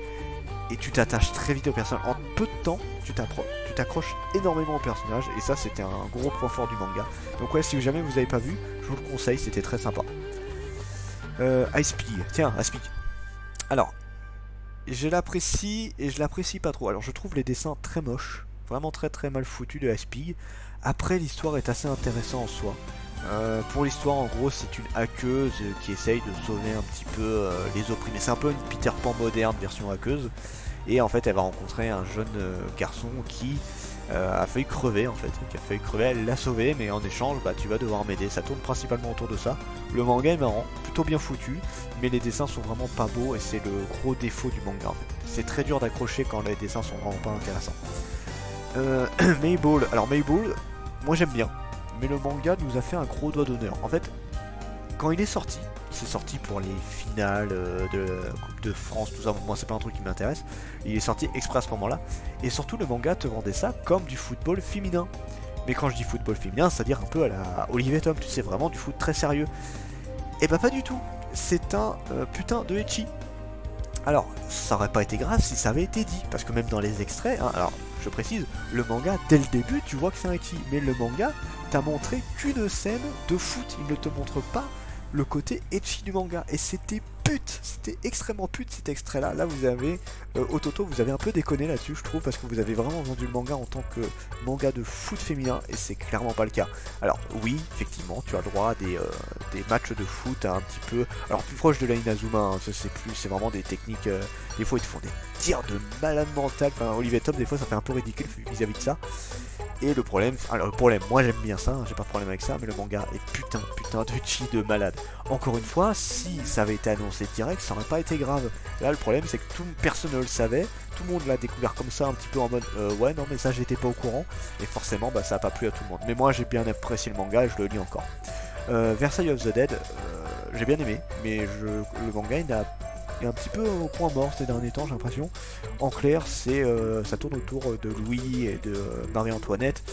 A: Et tu t'attaches très vite aux personnages. En peu de temps, tu t'accroches énormément aux personnages. Et ça, c'était un gros point fort du manga. Donc ouais, si jamais vous avez pas vu, je vous le conseille, c'était très sympa. Ice Pig. Tiens, Ice Pig. Alors, je l'apprécie et je l'apprécie pas trop. Alors, je trouve les dessins très moches. Vraiment très très mal foutus de Ice Pig. Après, l'histoire est assez intéressante en soi. Pour l'histoire, en gros, c'est une hackeuse qui essaye de sauver un petit peu les opprimés. C'est un peu une Peter Pan moderne version hackeuse. Et en fait, elle va rencontrer un jeune garçon qui a failli crever en fait. Qui a failli crever, elle l'a sauvé, mais en échange, bah, tu vas devoir m'aider. Ça tourne principalement autour de ça. Le manga est marrant, plutôt bien foutu, mais les dessins sont vraiment pas beaux et c'est le gros défaut du manga en fait. C'est très dur d'accrocher quand les dessins sont vraiment pas intéressants. Mayball, alors Mayball, moi j'aime bien. Mais le manga nous a fait un gros doigt d'honneur. En fait, quand il est sorti, c'est sorti pour les finales de Coupe de France, tout ça. Moi, c'est pas un truc qui m'intéresse. Il est sorti exprès à ce moment-là. Et surtout, le manga te vendait ça comme du football féminin. Mais quand je dis football féminin, c'est-à-dire un peu à la Olivier Tom, tu sais, vraiment du foot très sérieux. Et bah, pas du tout. C'est un putain de ecchi. Alors, ça aurait pas été grave si ça avait été dit. Parce que même dans les extraits, hein, alors, je précise, le manga, dès le début, tu vois que c'est un ecchi. Mais le manga t'a montré qu'une scène de foot. Il ne te montre pas le côté ecchi du manga. Et c'était pute. C'était extrêmement pute cet extrait-là. Là, vous avez, Ototo, vous avez un peu déconné là-dessus, je trouve. Parce que vous avez vraiment vendu le manga en tant que manga de foot féminin. Et c'est clairement pas le cas. Alors, oui, effectivement, tu as le droit à des matchs de foot un petit peu. Alors, plus proche de la Inazuma, hein, c'est vraiment des techniques. Des fois, ils te font des tirs de malade mental. Enfin, Olivier Tom, des fois, ça fait un peu ridicule vis-à-vis de ça. Et le problème, moi j'aime bien ça, hein, j'ai pas de problème avec ça, mais le manga est putain de chi de malade. Encore une fois, si ça avait été annoncé direct, ça aurait pas été grave. Là, le problème, c'est que personne ne le savait, tout le monde l'a découvert comme ça, un petit peu en mode ouais, non, mais ça j'étais pas au courant, et forcément, bah ça a pas plu à tout le monde. Mais moi, j'ai bien apprécié le manga et je le lis encore. Versailles of the Dead, j'ai bien aimé, mais le manga il est un petit peu au point mort ces derniers temps, j'ai l'impression. En clair, ça tourne autour de Louis et de Marie-Antoinette.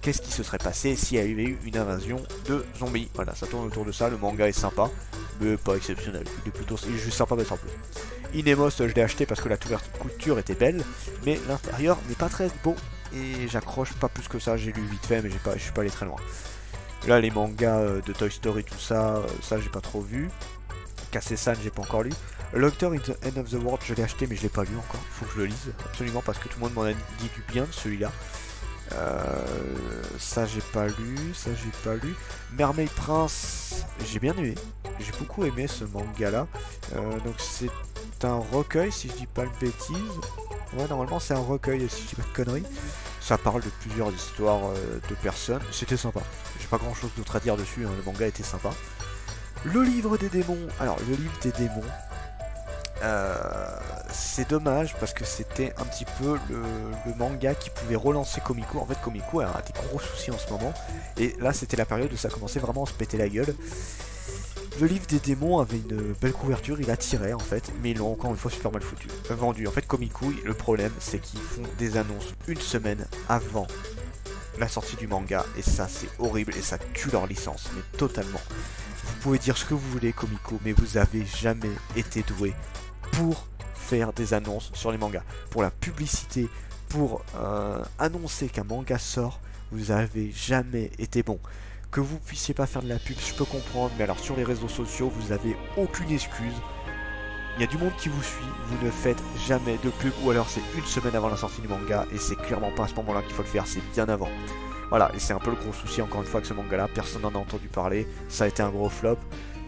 A: Qu'est-ce qui se serait passé s'il y avait eu une invasion de zombies? Voilà, ça tourne autour de ça. Le manga est sympa, mais pas exceptionnel. Il est juste sympa, mais sans plus. Inemos, je l'ai acheté parce que la couture était belle, mais l'intérieur n'est pas très beau. Et j'accroche pas plus que ça. J'ai lu vite fait, mais je suis pas allé très loin. Là, les mangas de Toy Story, tout ça, ça j'ai pas trop vu. Kase-san, j'ai pas encore lu. Doctor in the End of the World, je l'ai acheté mais je l'ai pas lu encore. Faut que je le lise absolument parce que tout le monde m'en a dit du bien de celui-là. Ça j'ai pas lu. Mermaid Prince, j'ai bien aimé. J'ai beaucoup aimé ce manga là. Donc c'est un recueil si je dis pas de bêtises. Ouais, normalement c'est un recueil si je dis pas de conneries. Ça parle de plusieurs histoires de personnes. C'était sympa. J'ai pas grand chose d'autre à dire dessus, hein. Le manga était sympa. Le livre des démons. Alors, le livre des démons, c'est dommage parce que c'était un petit peu le manga qui pouvait relancer Comico. En fait, Comico a des gros soucis en ce moment. Et là, c'était la période où ça commençait vraiment à se péter la gueule. Le livre des démons avait une belle couverture, il attirait en fait, mais ils l'ont encore une fois super mal vendu. En fait, Comico, le problème, c'est qu'ils font des annonces une semaine avant la sortie du manga. Et ça, c'est horrible et ça tue leur licence, mais totalement. Vous pouvez dire ce que vous voulez, Comico, mais vous avez jamais été doué pour faire des annonces sur les mangas. Pour la publicité, pour annoncer qu'un manga sort, vous avez jamais été bon. Que vous puissiez pas faire de la pub, je peux comprendre, mais alors sur les réseaux sociaux, vous avez aucune excuse. il y a du monde qui vous suit, vous ne faites jamais de pub, ou alors c'est une semaine avant la sortie du manga, et c'est clairement pas à ce moment-là qu'il faut le faire, c'est bien avant. Voilà, et c'est un peu le gros souci encore une fois que ce manga-là, personne n'en a entendu parler, ça a été un gros flop.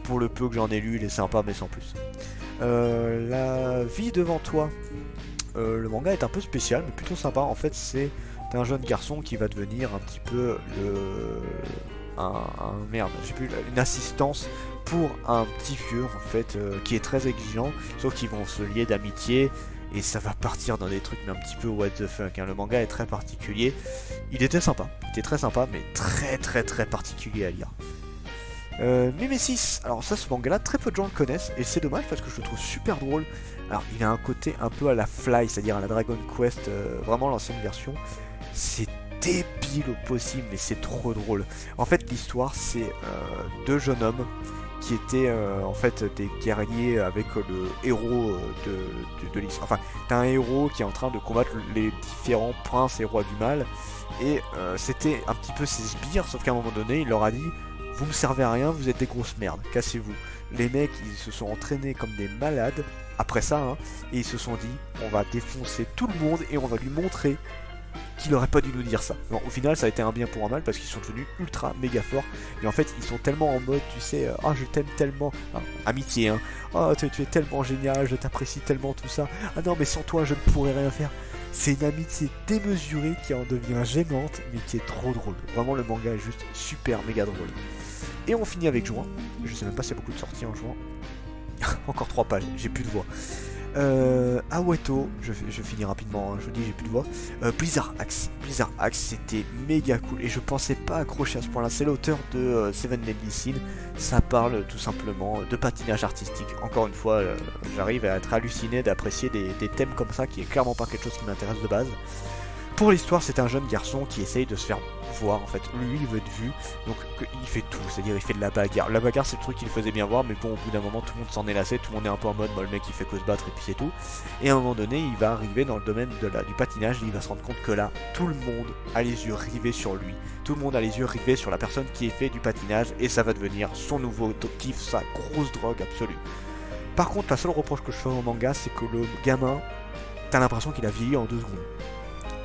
A: Pour le peu que j'en ai lu, il est sympa, mais sans plus. La vie devant toi, le manga est un peu spécial, mais plutôt sympa. En fait, c'est un jeune garçon qui va devenir un petit peu merde, j'ai plus une assistance pour un petit vieux en fait qui est très exigeant, sauf qu'ils vont se lier d'amitié et ça va partir dans des trucs mais un petit peu what the fuck, hein. Le manga est très particulier, il était sympa, il était très sympa mais très particulier à lire. Mimesis, alors ça ce manga là très peu de gens le connaissent et c'est dommage parce que je le trouve super drôle. Alors il a un côté un peu à la Fly, c'est-à-dire à la Dragon Quest, vraiment l'ancienne version. C'est débile au possible mais c'est trop drôle. En fait l'histoire c'est deux jeunes hommes qui étaient en fait des guerriers avec le héros de l'histoire. Enfin t'as un héros qui est en train de combattre les différents princes et rois du mal et c'était un petit peu ses sbires, sauf qu'à un moment donné il leur a dit: vous me servez à rien, vous êtes des grosses merdes, cassez-vous. Les mecs, ils se sont entraînés comme des malades, après ça, hein, et ils se sont dit, on va défoncer tout le monde et on va lui montrer qu'il aurait pas dû nous dire ça. Bon, au final, ça a été un bien pour un mal parce qu'ils sont devenus ultra méga forts. Et en fait, ils sont tellement en mode, tu sais, ah, je t'aime tellement, enfin, amitié, hein. Oh, tu es tellement génial, je t'apprécie tellement, tout ça. Ah non, mais sans toi, je ne pourrais rien faire. C'est une amitié démesurée qui en devient gênante, mais qui est trop drôle. Vraiment, le manga est juste super méga drôle. Et on finit avec juin. Je sais même pas s'il y a beaucoup de sorties en juin. Encore 3 pages, j'ai plus de voix. Aweto, je finis rapidement, hein, je vous dis j'ai plus de voix. Blizzard Axe. Blizzard Axe c'était méga cool et je pensais pas accrocher à ce point là. C'est l'auteur de Seven Deadly Sins. Ça parle tout simplement de patinage artistique. Encore une fois, j'arrive à être halluciné d'apprécier des thèmes comme ça qui est clairement pas quelque chose qui m'intéresse de base. Pour l'histoire, c'est un jeune garçon qui essaye de se faire voir, en fait. Lui, il veut être vu, donc il fait tout, c'est-à-dire il fait de la bagarre. La bagarre, c'est le truc qu'il faisait bien voir, mais bon, au bout d'un moment, tout le monde s'en est lassé, tout le monde est un peu en mode, le mec, il fait que se battre et puis c'est tout. Et à un moment donné, il va arriver dans le domaine du patinage, et il va se rendre compte que là, tout le monde a les yeux rivés sur lui. Tout le monde a les yeux rivés sur la personne qui fait du patinage, et ça va devenir son nouveau kiff, sa grosse drogue absolue. Par contre, la seule reproche que je fais au manga, c'est que le gamin, t'as l'impression qu'il a vieilli en 2 secondes.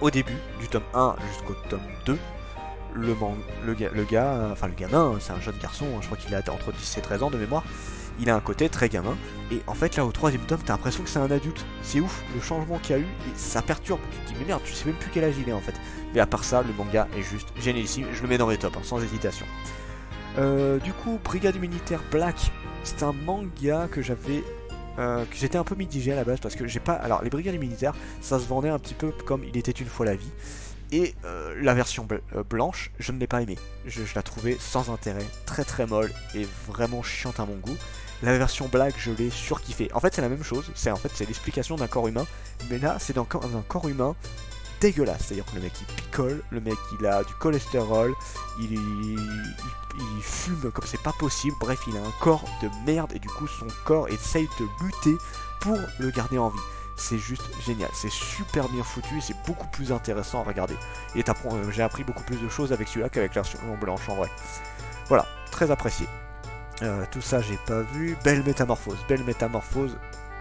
A: Au début, du tome 1 jusqu'au tome 2, le gamin, c'est un jeune garçon, je crois qu'il a entre 10 et 13 ans de mémoire, il a un côté très gamin, et en fait là au 3ème tome, t'as l'impression que c'est un adulte. C'est ouf, le changement qu'il y a eu, et ça perturbe, tu te dis mais merde, tu sais même plus quel âge il est en fait. Mais à part ça, le manga est juste génialissime, je le mets dans mes tops, hein, sans hésitation. Du coup, Brigade Militaire Black, c'est un manga que j'avais... que j'étais un peu mitigé à la base parce que j'ai pas... Alors les brigades militaires ça se vendait un petit peu comme Il était une fois la vie. Et la version blanche je ne l'ai pas aimée. Je la trouvais sans intérêt, très molle et vraiment chiante à mon goût. La version black je l'ai surkiffé. En fait c'est la même chose, c'est l'explication d'un corps humain. Mais là c'est dans un corps humain dégueulasse, c'est-à-dire que le mec il picole, le mec il a du cholestérol, il fume comme c'est pas possible, bref il a un corps de merde et du coup son corps essaye de lutter pour le garder en vie. C'est juste génial, c'est super bien foutu et c'est beaucoup plus intéressant à regarder. Et j'ai appris beaucoup plus de choses avec celui-là qu'avec la version blanche en vrai. Voilà, très apprécié. Tout ça j'ai pas vu. Belle métamorphose,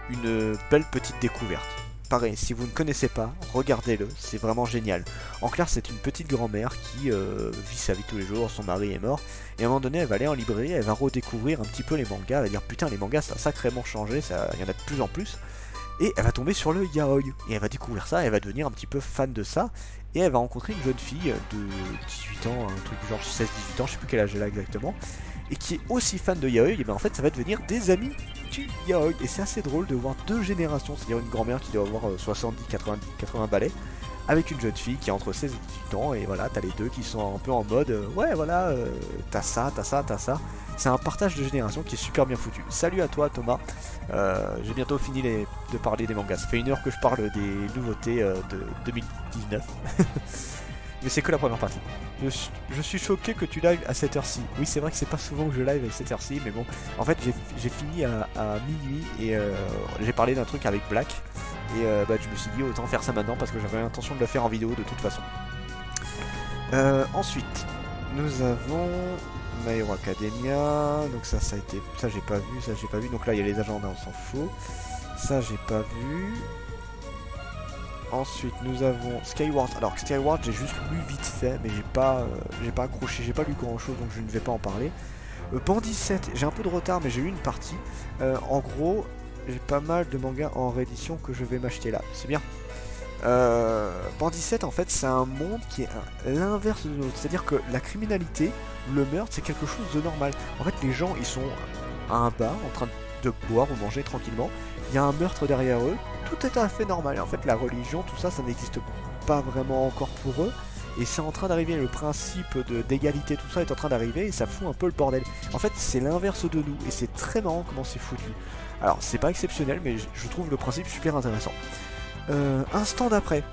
A: une belle petite découverte. Pareil, si vous ne connaissez pas, regardez-le, c'est vraiment génial. En clair, c'est une petite grand-mère qui vit sa vie tous les jours, son mari est mort, et à un moment donné, elle va aller en librairie, elle va redécouvrir un petit peu les mangas, elle va dire putain, les mangas ça a sacrément changé, il y en a de plus en plus, et elle va tomber sur le yaoi, et elle va découvrir ça, elle va devenir un petit peu fan de ça, et elle va rencontrer une jeune fille de 18 ans, un truc genre 16-18 ans, je sais plus quel âge elle a exactement, et qui est aussi fan de yaoi, et bien en fait ça va devenir des amis du yaoi. Et c'est assez drôle de voir 2 générations, c'est-à-dire une grand-mère qui doit avoir 70, 80 balais, avec une jeune fille qui a entre 16 et 18 ans, et voilà, t'as les deux qui sont un peu en mode, ouais voilà, t'as ça. C'est un partage de génération qui est super bien foutu. Salut à toi Thomas, j'ai bientôt fini de parler des mangas, ça fait 1 heure que je parle des nouveautés de 2019. Mais c'est que la première partie. Je suis choqué que tu live à cette heure-ci. Oui, c'est vrai que c'est pas souvent que je live à cette heure-ci, mais bon. En fait, j'ai fini à minuit et j'ai parlé d'un truc avec Black. Et je me suis dit autant faire ça maintenant parce que j'avais l'intention de le faire en vidéo de toute façon. Ensuite, nous avons My Hero Academia, donc ça a été, ça j'ai pas vu, donc là il y a les agendas, on s'en fout, ça j'ai pas vu. Ensuite nous avons Skyward, alors Skyward j'ai juste lu vite fait, mais j'ai pas accroché, j'ai pas lu grand chose, donc je ne vais pas en parler. Bandit 7, j'ai un peu de retard, mais j'ai eu une partie. En gros, j'ai pas mal de mangas en réédition que je vais m'acheter là, c'est bien. Bandit 7 en fait c'est un monde qui est l'inverse de l'autre, c'est à dire que la criminalité, le meurtre c'est quelque chose de normal. En fait les gens ils sont à un bar en train de boire ou manger tranquillement, il y a un meurtre derrière eux, tout est tout à fait normal. Et en fait la religion, tout ça, ça n'existe pas vraiment encore pour eux, et c'est en train d'arriver, le principe d'égalité, tout ça est en train d'arriver et ça fout un peu le bordel. En fait c'est l'inverse de nous et c'est très marrant comment c'est foutu. Alors c'est pas exceptionnel mais je trouve le principe super intéressant. Instant d'après,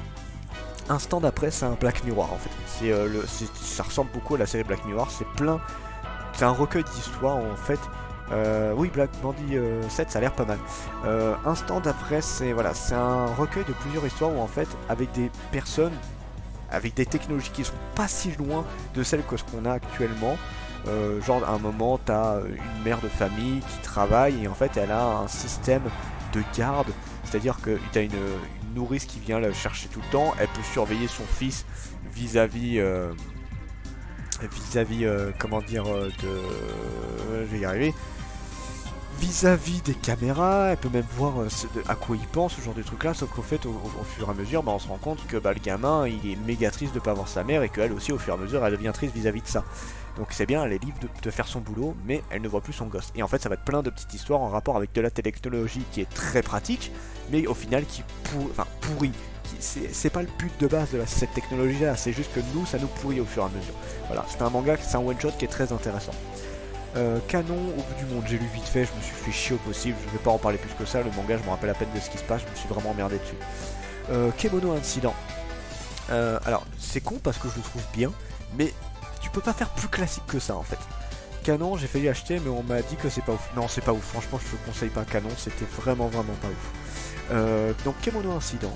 A: c'est un Black Mirror en fait. Ça ressemble beaucoup à la série Black Mirror. C'est un recueil d'histoires en fait. Oui, Black Bandit 7, ça a l'air pas mal. Instant d'après, c'est un recueil de plusieurs histoires où en fait, avec des personnes, avec des technologies qui sont pas si loin de celles que ce qu'on a actuellement. Genre à un moment, t'as une mère de famille qui travaille et en fait, elle a un système de garde. C'est-à-dire que tu as une nourrice qui vient la chercher tout le temps, elle peut surveiller son fils vis-à-vis, comment dire, je vais y arriver, vis-à-vis des caméras, elle peut même voir à quoi il pense, ce genre de trucs là, sauf qu'au fait, au fur et à mesure, on se rend compte que le gamin, il est méga triste de pas voir sa mère et qu'elle aussi, au fur et à mesure, elle devient triste vis-à-vis de ça. Donc c'est bien, elle est libre de faire son boulot, mais elle ne voit plus son gosse. Et en fait, ça va être plein de petites histoires en rapport avec de la technologie qui est très pratique, mais au final qui pourrit. C'est pas le but de base de cette technologie-là, c'est juste que nous, ça nous pourrit au fur et à mesure. Voilà, c'est un manga, c'est un one-shot qui est très intéressant. Canon au bout du monde, j'ai lu vite fait, je me suis fait chier au possible, je vais pas en parler plus que ça, le manga, je me rappelle à peine de ce qui se passe, je me suis vraiment emmerdé dessus. Kemono Incident. Alors, c'est con parce que je le trouve bien, mais tu peux pas faire plus classique que ça en fait. Canon, j'ai failli acheter, mais on m'a dit que c'est pas ouf. Non, c'est pas ouf, franchement, je te conseille pas Canon, c'était vraiment pas ouf. Donc, Kemono Incident.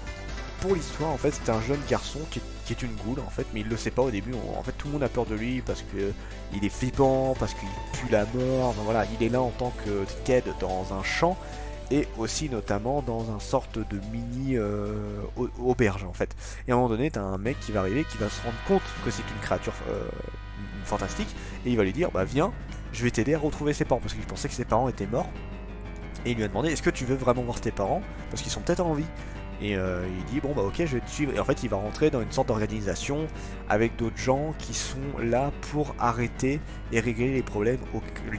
A: Pour l'histoire, en fait, c'est un jeune garçon qui est une goule, en fait, mais il le sait pas au début. En fait, tout le monde a peur de lui parce que il est flippant, parce qu'il pue la mort. Enfin, voilà, il est là en tant que Ked dans un champ et aussi notamment dans un sorte de mini auberge, en fait. Et à un moment donné, t'as un mec qui va arriver, qui va se rendre compte que c'est une créature fantastique et il va lui dire, bah viens, je vais t'aider à retrouver ses parents parce qu'il pensait que ses parents étaient morts. Et il lui a demandé, est-ce que tu veux vraiment voir tes parents parce qu'ils sont peut-être en vie. Et il dit bon bah ok, je vais te suivre. Et en fait il va rentrer dans une sorte d'organisation avec d'autres gens qui sont là pour arrêter et régler les problèmes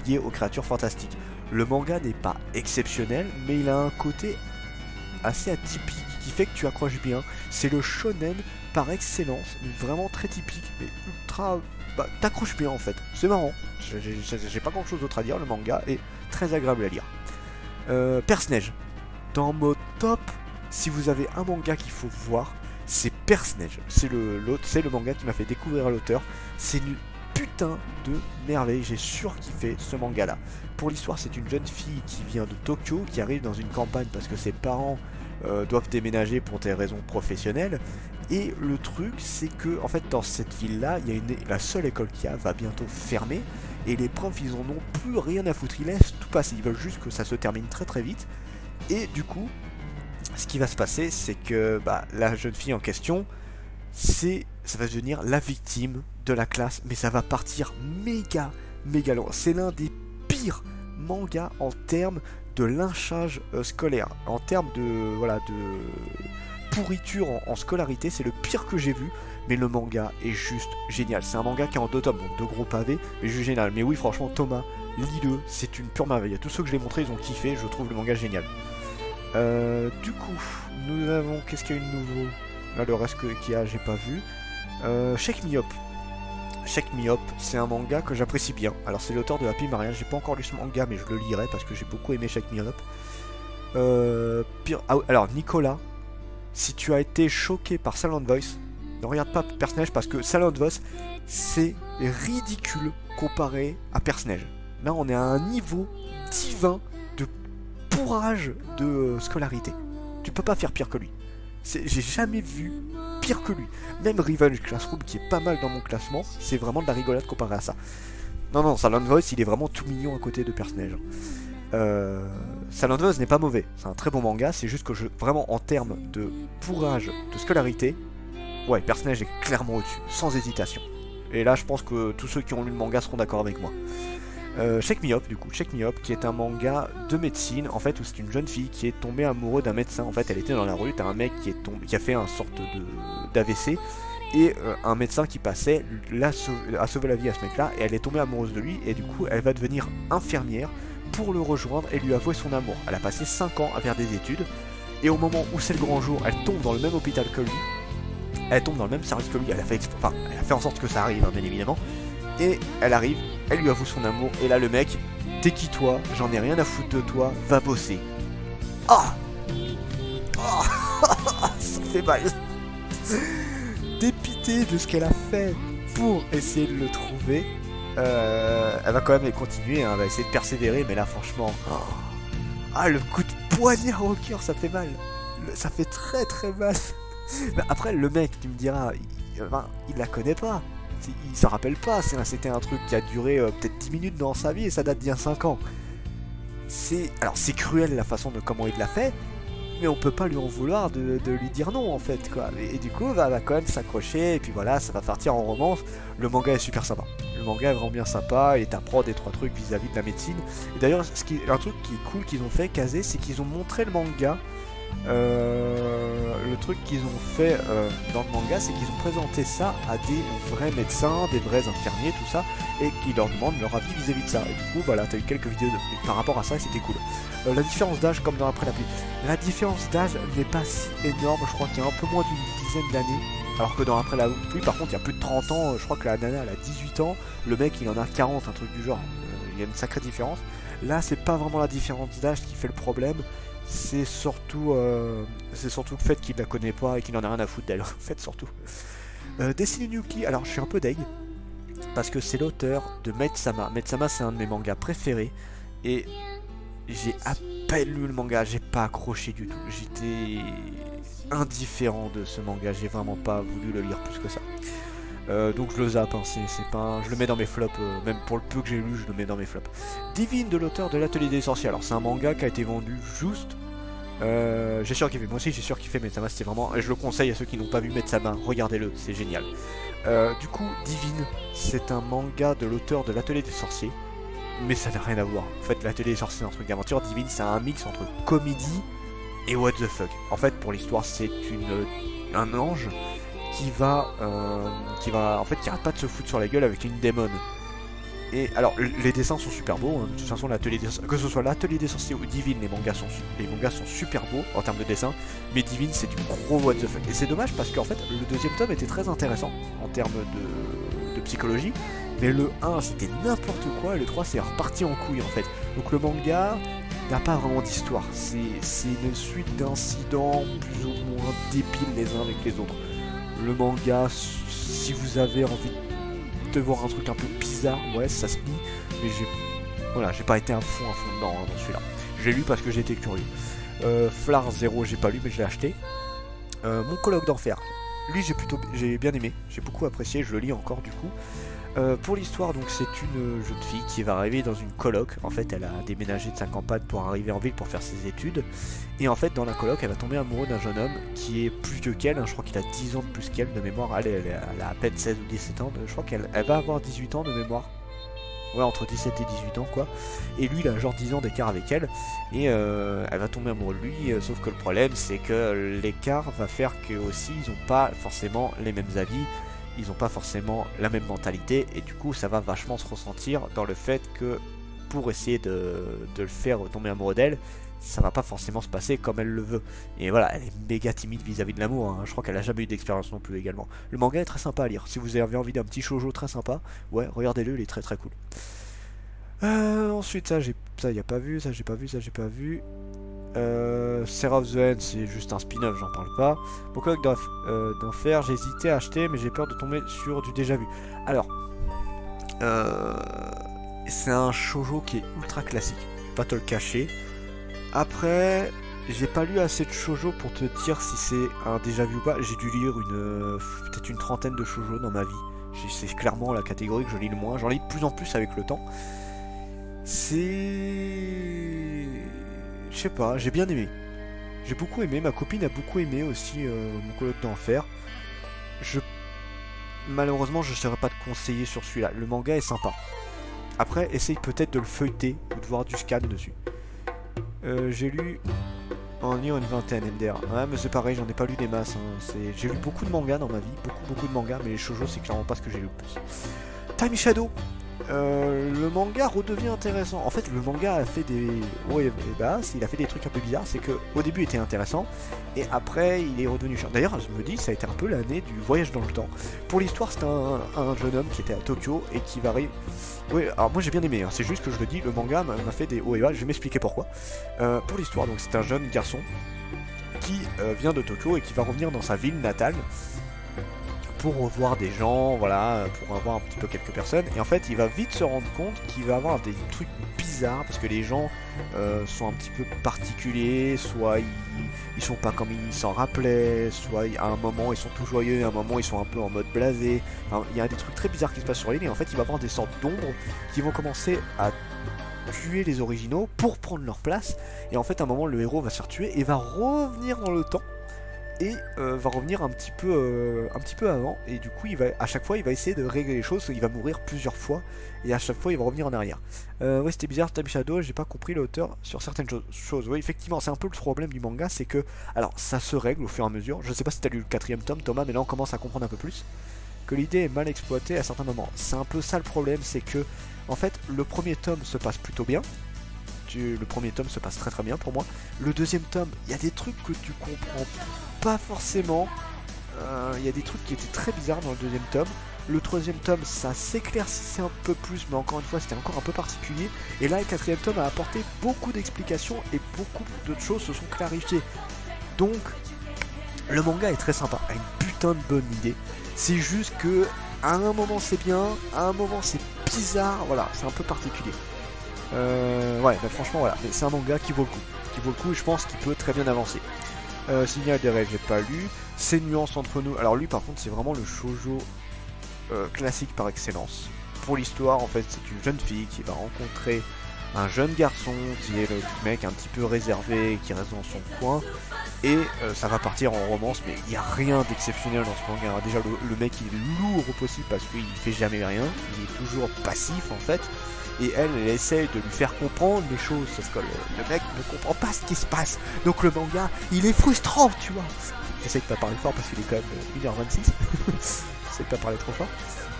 A: liés aux créatures fantastiques. Le manga n'est pas exceptionnel, mais il a un côté assez atypique qui fait que tu accroches bien. C'est le shonen par excellence, vraiment très typique, mais ultra... Bah, t'accroches bien en fait, c'est marrant. J'ai pas grand chose d'autre à dire, le manga est très agréable à lire. Perce-Neige. Dans mon top... Si vous avez un manga qu'il faut voir, c'est Perce-Neige. C'est le manga qui m'a fait découvrir l'auteur. C'est une putain de merveille. J'ai surkiffé ce manga-là. Pour l'histoire, c'est une jeune fille qui vient de Tokyo, qui arrive dans une campagne parce que ses parents doivent déménager pour des raisons professionnelles. Et le truc, c'est que en fait, dans cette ville-là, il y a la seule école qu'il y a va bientôt fermer. Et les profs, ils en ont plus rien à foutre. Ils laissent tout passer. Ils veulent juste que ça se termine très très vite. Et du coup... ce qui va se passer, c'est que la jeune fille en question, ça va devenir la victime de la classe, mais ça va partir méga loin. C'est l'un des pires mangas en termes de lynchage scolaire, en termes de pourriture en scolarité, c'est le pire que j'ai vu, mais le manga est juste génial. C'est un manga qui est en 2 tomes, donc 2 gros pavés, mais juste génial. Mais oui, franchement, Thomas, lis-le, c'est une pure merveille. À tous ceux que je l'ai montré, ils ont kiffé, je trouve le manga génial. Du coup, nous avons... Qu'est-ce qu'il y a eu de nouveau? Là, le reste qu'il y a, j'ai pas vu. Shake Me Up. Shake Me Up, c'est un manga que j'apprécie bien. Alors, c'est l'auteur de Happy Mariage. J'ai pas encore lu ce manga, mais je le lirai parce que j'ai beaucoup aimé Shake Me Up. Alors, Nicolas, si tu as été choqué par Silent Voice, ne regarde pas Perce-Neige parce que Silent Voice, c'est ridicule comparé à Perce-Neige. Là, on est à un niveau divin pourrage de scolarité. Tu peux pas faire pire que lui. J'ai jamais vu pire que lui. Même Revenge Classroom, qui est pas mal dans mon classement, c'est vraiment de la rigolade comparé à ça. Non, non, Silent Voice, il est vraiment tout mignon à côté de personnage. Silent Voice n'est pas mauvais, c'est un très bon manga, c'est juste que vraiment en termes de bourrage, de scolarité, ouais, le personnage est clairement au-dessus, sans hésitation. Et là, je pense que tous ceux qui ont lu le manga seront d'accord avec moi. Shake Me Up, du coup, Shake Me Up, qui est un manga de médecine, en fait, où c'est une jeune fille qui est tombée amoureuse d'un médecin. En fait, elle était dans la rue, t'as un mec qui a fait un sorte d'AVC, et un médecin qui passait a sauvé la vie à ce mec-là, et elle est tombée amoureuse de lui, et du coup, elle va devenir infirmière pour le rejoindre et lui avouer son amour. Elle a passé 5 ans à faire des études, et au moment où c'est le grand jour, elle tombe dans le même hôpital que lui, elle tombe dans le même service que lui, elle a fait en sorte que ça arrive, hein, bien évidemment, et elle arrive, elle lui avoue son amour, et là le mec, t'es qui toi, j'en ai rien à foutre de toi, va bosser. Ah, oh ça fait mal. Dépitée de ce qu'elle a fait pour essayer de le trouver, elle va quand même continuer, hein, elle va essayer de persévérer, mais là franchement, ah, le coup de poignard au cœur, ça fait mal, ça fait très très mal. Mais après le mec, tu me diras, il la connaît pas, il s'en rappelle pas, c'était un truc qui a duré peut-être 10 minutes dans sa vie et ça date d'il y a 5 ans. Alors c'est cruel la façon de comment il l'a fait, mais on peut pas lui en vouloir de lui dire non en fait quoi. Et du coup va quand même s'accrocher et puis voilà, ça va partir en romance. Le manga est super sympa. Le manga est vraiment bien sympa et t'apprends des 3 trucs vis-à-vis de la médecine. Et d'ailleurs un truc qui est cool qu'ils ont fait, Kazé, c'est qu'ils ont montré le manga. Le truc qu'ils ont fait dans le manga, c'est qu'ils ont présenté ça à des vrais médecins, des vrais infirmiers, tout ça, et qui leur demandent leur avis vis-à-vis de ça. Et du coup, voilà, t'as eu quelques vidéos par rapport à ça et c'était cool. La différence d'âge, comme dans Après la pluie, la différence d'âge n'est pas si énorme, je crois qu'il y a un peu moins d'une dizaine d'années. Alors que dans Après la pluie, par contre, il y a plus de 30 ans, je crois que la nana elle a 18 ans, le mec il en a 40, un truc du genre. Il y a une sacrée différence. Là, c'est pas vraiment la différence d'âge qui fait le problème. C'est surtout le fait qu'il la connaît pas et qu'il en a rien à foutre d'elle, en fait, surtout. Destiny Nuki, alors je suis un peu deg, parce que c'est l'auteur de Maid Sama. Maid Sama, c'est un de mes mangas préférés, et j'ai à peine lu le manga, j'ai pas accroché du tout. J'étais indifférent de ce manga, j'ai vraiment pas voulu le lire plus que ça. Donc je le zappe, hein, je le mets dans mes flops, même pour le peu que j'ai lu, je le mets dans mes flops. Divine de l'auteur de l'Atelier des Sorciers, alors c'est un manga qui a été vendu juste. J'ai surkiffé, moi aussi j'ai surkiffé Maid-sama, c'était vraiment, et je le conseille à ceux qui n'ont pas vu Maid-sama, regardez-le, c'est génial. Du coup, Divine, c'est un manga de l'auteur de l'Atelier des Sorciers, mais ça n'a rien à voir. En fait, l'Atelier des Sorciers c'est un truc d'aventure, Divine c'est un mix entre comédie et what the fuck. En fait, pour l'histoire, c'est un ange qui arrête pas de se foutre sur la gueule avec une démone. Et alors les dessins sont super beaux, hein. De toute façon que ce soit l'Atelier des Sorciers ou Divine, les mangas sont super beaux en termes de dessin, mais Divine c'est du gros what the fuck. Et c'est dommage parce qu'en fait le deuxième tome était très intéressant en termes de psychologie, mais le 1 c'était n'importe quoi et le 3 c'est reparti en couille en fait. Donc le manga n'a pas vraiment d'histoire, c'est une suite d'incidents plus ou moins débiles les uns avec les autres. Le manga, si vous avez envie de voir un truc un peu bizarre, ouais, ça se lit, mais j'ai pas été à fond dedans, hein, dans celui-là. J'ai lu parce que j'étais curieux. Flar 0, j'ai pas lu, mais je l'ai acheté. Mon colloque d'enfer, lui j'ai bien aimé, j'ai beaucoup apprécié, je le lis encore du coup. Pour l'histoire, donc c'est une jeune fille qui va arriver dans une coloc. En fait, elle a déménagé de sa campagne pour arriver en ville pour faire ses études. Et en fait, dans la coloc, elle va tomber amoureuse d'un jeune homme qui est plus vieux qu'elle. Hein, je crois qu'il a 10 ans de plus qu'elle de mémoire. Elle a à peine 16 ou 17 ans. Je crois qu'elle va avoir 18 ans de mémoire. Ouais, entre 17 et 18 ans quoi. Et lui il a genre 10 ans d'écart avec elle. Et elle va tomber amoureuse de lui. Sauf que le problème c'est que l'écart va faire que aussi ils ont pas forcément les mêmes avis. Ils n'ont pas forcément la même mentalité et du coup ça va vachement se ressentir dans le fait que pour essayer de le faire tomber amoureux d'elle, ça va pas forcément se passer comme elle le veut. Et voilà, elle est méga timide vis-à-vis de l'amour, hein. Je crois qu'elle a jamais eu d'expérience non plus également. Le manga est très sympa à lire, si vous avez envie d'un petit shoujo très sympa, ouais, regardez-le, il est très très cool. Ensuite ça y a pas vu, ça j'ai pas vu. Seraph of the End, c'est juste un spin-off, j'en parle pas. Mon colloque d'enfer, j'ai hésité à acheter, mais j'ai peur de tomber sur du déjà vu. Alors, c'est un shoujo qui est ultra classique, pas te le cacher. Après, j'ai pas lu assez de shoujo pour te dire si c'est un déjà vu ou pas. J'ai dû lire peut-être une trentaine de shoujo dans ma vie. C'est clairement la catégorie que je lis le moins. J'en lis de plus en plus avec le temps. C'est... Je sais pas, j'ai bien aimé. J'ai beaucoup aimé, ma copine a beaucoup aimé aussi mon colloque d'enfer. Malheureusement, je ne saurais pas te conseiller sur celui-là. Le manga est sympa. Après, essaye peut-être de le feuilleter ou de voir du scan dessus. J'ai lu en lire une vingtaine, MDR. Ouais, mais c'est pareil, j'en ai pas lu des masses. Hein. J'ai lu beaucoup de mangas dans ma vie, beaucoup de mangas, mais les shoujo, c'est clairement pas ce que j'ai lu le plus. Time Shadow. Le manga redevient intéressant. En fait, le manga a fait des hauts et basses, il a fait des trucs un peu bizarres. C'est que au début, il était intéressant, et après, il est redevenu chiant. D'ailleurs, je me dis, ça a été un peu l'année du voyage dans le temps. Pour l'histoire, c'est un jeune homme qui était à Tokyo et qui va... Oui, alors moi j'ai bien aimé, hein. C'est juste que je le dis, le manga m'a fait des hauts et bas, je vais m'expliquer pourquoi. Pour l'histoire, donc c'est un jeune garçon qui vient de Tokyo et qui va revenir dans sa ville natale pour revoir des gens, voilà, pour avoir un petit peu quelques personnes. Et en fait, il va vite se rendre compte qu'il va avoir des trucs bizarres parce que les gens sont un petit peu particuliers, soit ils sont pas comme ils s'en rappelaient, soit à un moment ils sont tout joyeux, à un moment ils sont un peu en mode blasé. Enfin, il y a des trucs très bizarres qui se passent sur l'île et en fait, il va avoir des sortes d'ombres qui vont commencer à tuer les originaux pour prendre leur place. Et en fait, à un moment, le héros va se faire tuer et va revenir dans le temps. Et va revenir un petit peu avant, et du coup à chaque fois il va essayer de régler les choses, il va mourir plusieurs fois et à chaque fois il va revenir en arrière. Ouais, c'était bizarre Time Shadow, j'ai pas compris l'auteur sur certaines choses. Oui, effectivement, c'est un peu le problème du manga, c'est que alors ça se règle au fur et à mesure. Je sais pas si t'as lu le 4ème tome, Thomas, mais là on commence à comprendre un peu plus que l'idée est mal exploitée à certains moments. C'est un peu ça le problème, c'est que en fait le premier tome se passe plutôt bien. Le premier tome se passe très bien pour moi. Le deuxième tome, il y a des trucs que tu comprends pas forcément. Il y a des trucs qui étaient très bizarres dans le deuxième tome. Le troisième tome, ça s'éclaircissait un peu plus, mais encore une fois, c'était encore un peu particulier. Et là, le 4ème tome a apporté beaucoup d'explications et beaucoup d'autres choses se sont clarifiées. Donc, le manga est très sympa, a une putain de bonne idée. C'est juste que, à un moment c'est bien, à un moment c'est bizarre, voilà, c'est un peu particulier. Ouais, bah franchement voilà, mais c'est un manga qui vaut le coup, et je pense qu'il peut très bien avancer. Signal des rêves, j'ai pas lu. C'est Nuances entre nous. Alors lui par contre c'est vraiment le shoujo classique par excellence. Pour l'histoire en fait c'est une jeune fille qui va rencontrer un jeune garçon qui est le mec un petit peu réservé, qui reste dans son coin. Et ça va partir en romance, mais il n'y a rien d'exceptionnel dans ce manga. Déjà le mec il est lourd au possible parce qu'il fait jamais rien, il est toujours passif en fait. Et elle essaye de lui faire comprendre les choses, sauf que le mec ne comprend pas ce qui se passe. Donc le manga, il est frustrant, tu vois. J'essaie de pas parler fort parce qu'il est quand même 1h26. J'essaie de pas parler trop fort.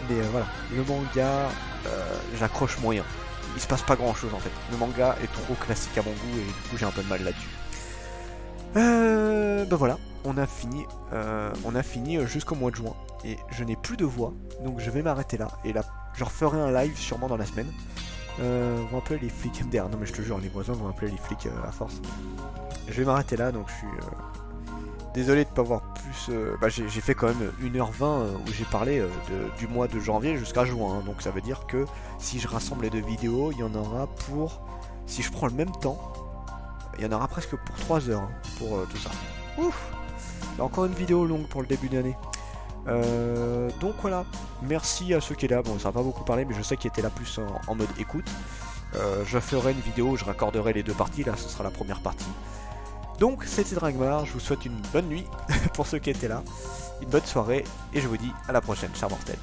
A: Mais voilà, le manga, j'accroche moyen. Il se passe pas grand chose en fait. Le manga est trop classique à mon goût et du coup j'ai un peu de mal là-dessus. Ben voilà, on a fini jusqu'au mois de juin. Et je n'ai plus de voix, donc je vais m'arrêter là. Et là, je referai un live sûrement dans la semaine. Vont appeler les flics MDR. Non mais je te jure, les voisins vont appeler les flics à force. Je vais m'arrêter là, donc je suis désolé de ne pas avoir plus... j'ai fait quand même 1h20 où j'ai parlé du mois de janvier jusqu'à juin. Hein, donc ça veut dire que si je rassemble les deux vidéos, il y en aura pour... Si je prends le même temps, il y en aura presque pour 3 heures hein, pour tout ça. Ouf! Encore une vidéo longue pour le début d'année. Donc voilà, merci à ceux qui étaient là, bon ça va pas beaucoup parler mais je sais qu'ils étaient là plus en mode écoute. Je ferai une vidéo où je raccorderai les deux parties, là ce sera la première partie. Donc c'était Dragmar, je vous souhaite une bonne nuit pour ceux qui étaient là, une bonne soirée et je vous dis à la prochaine, chers mortels.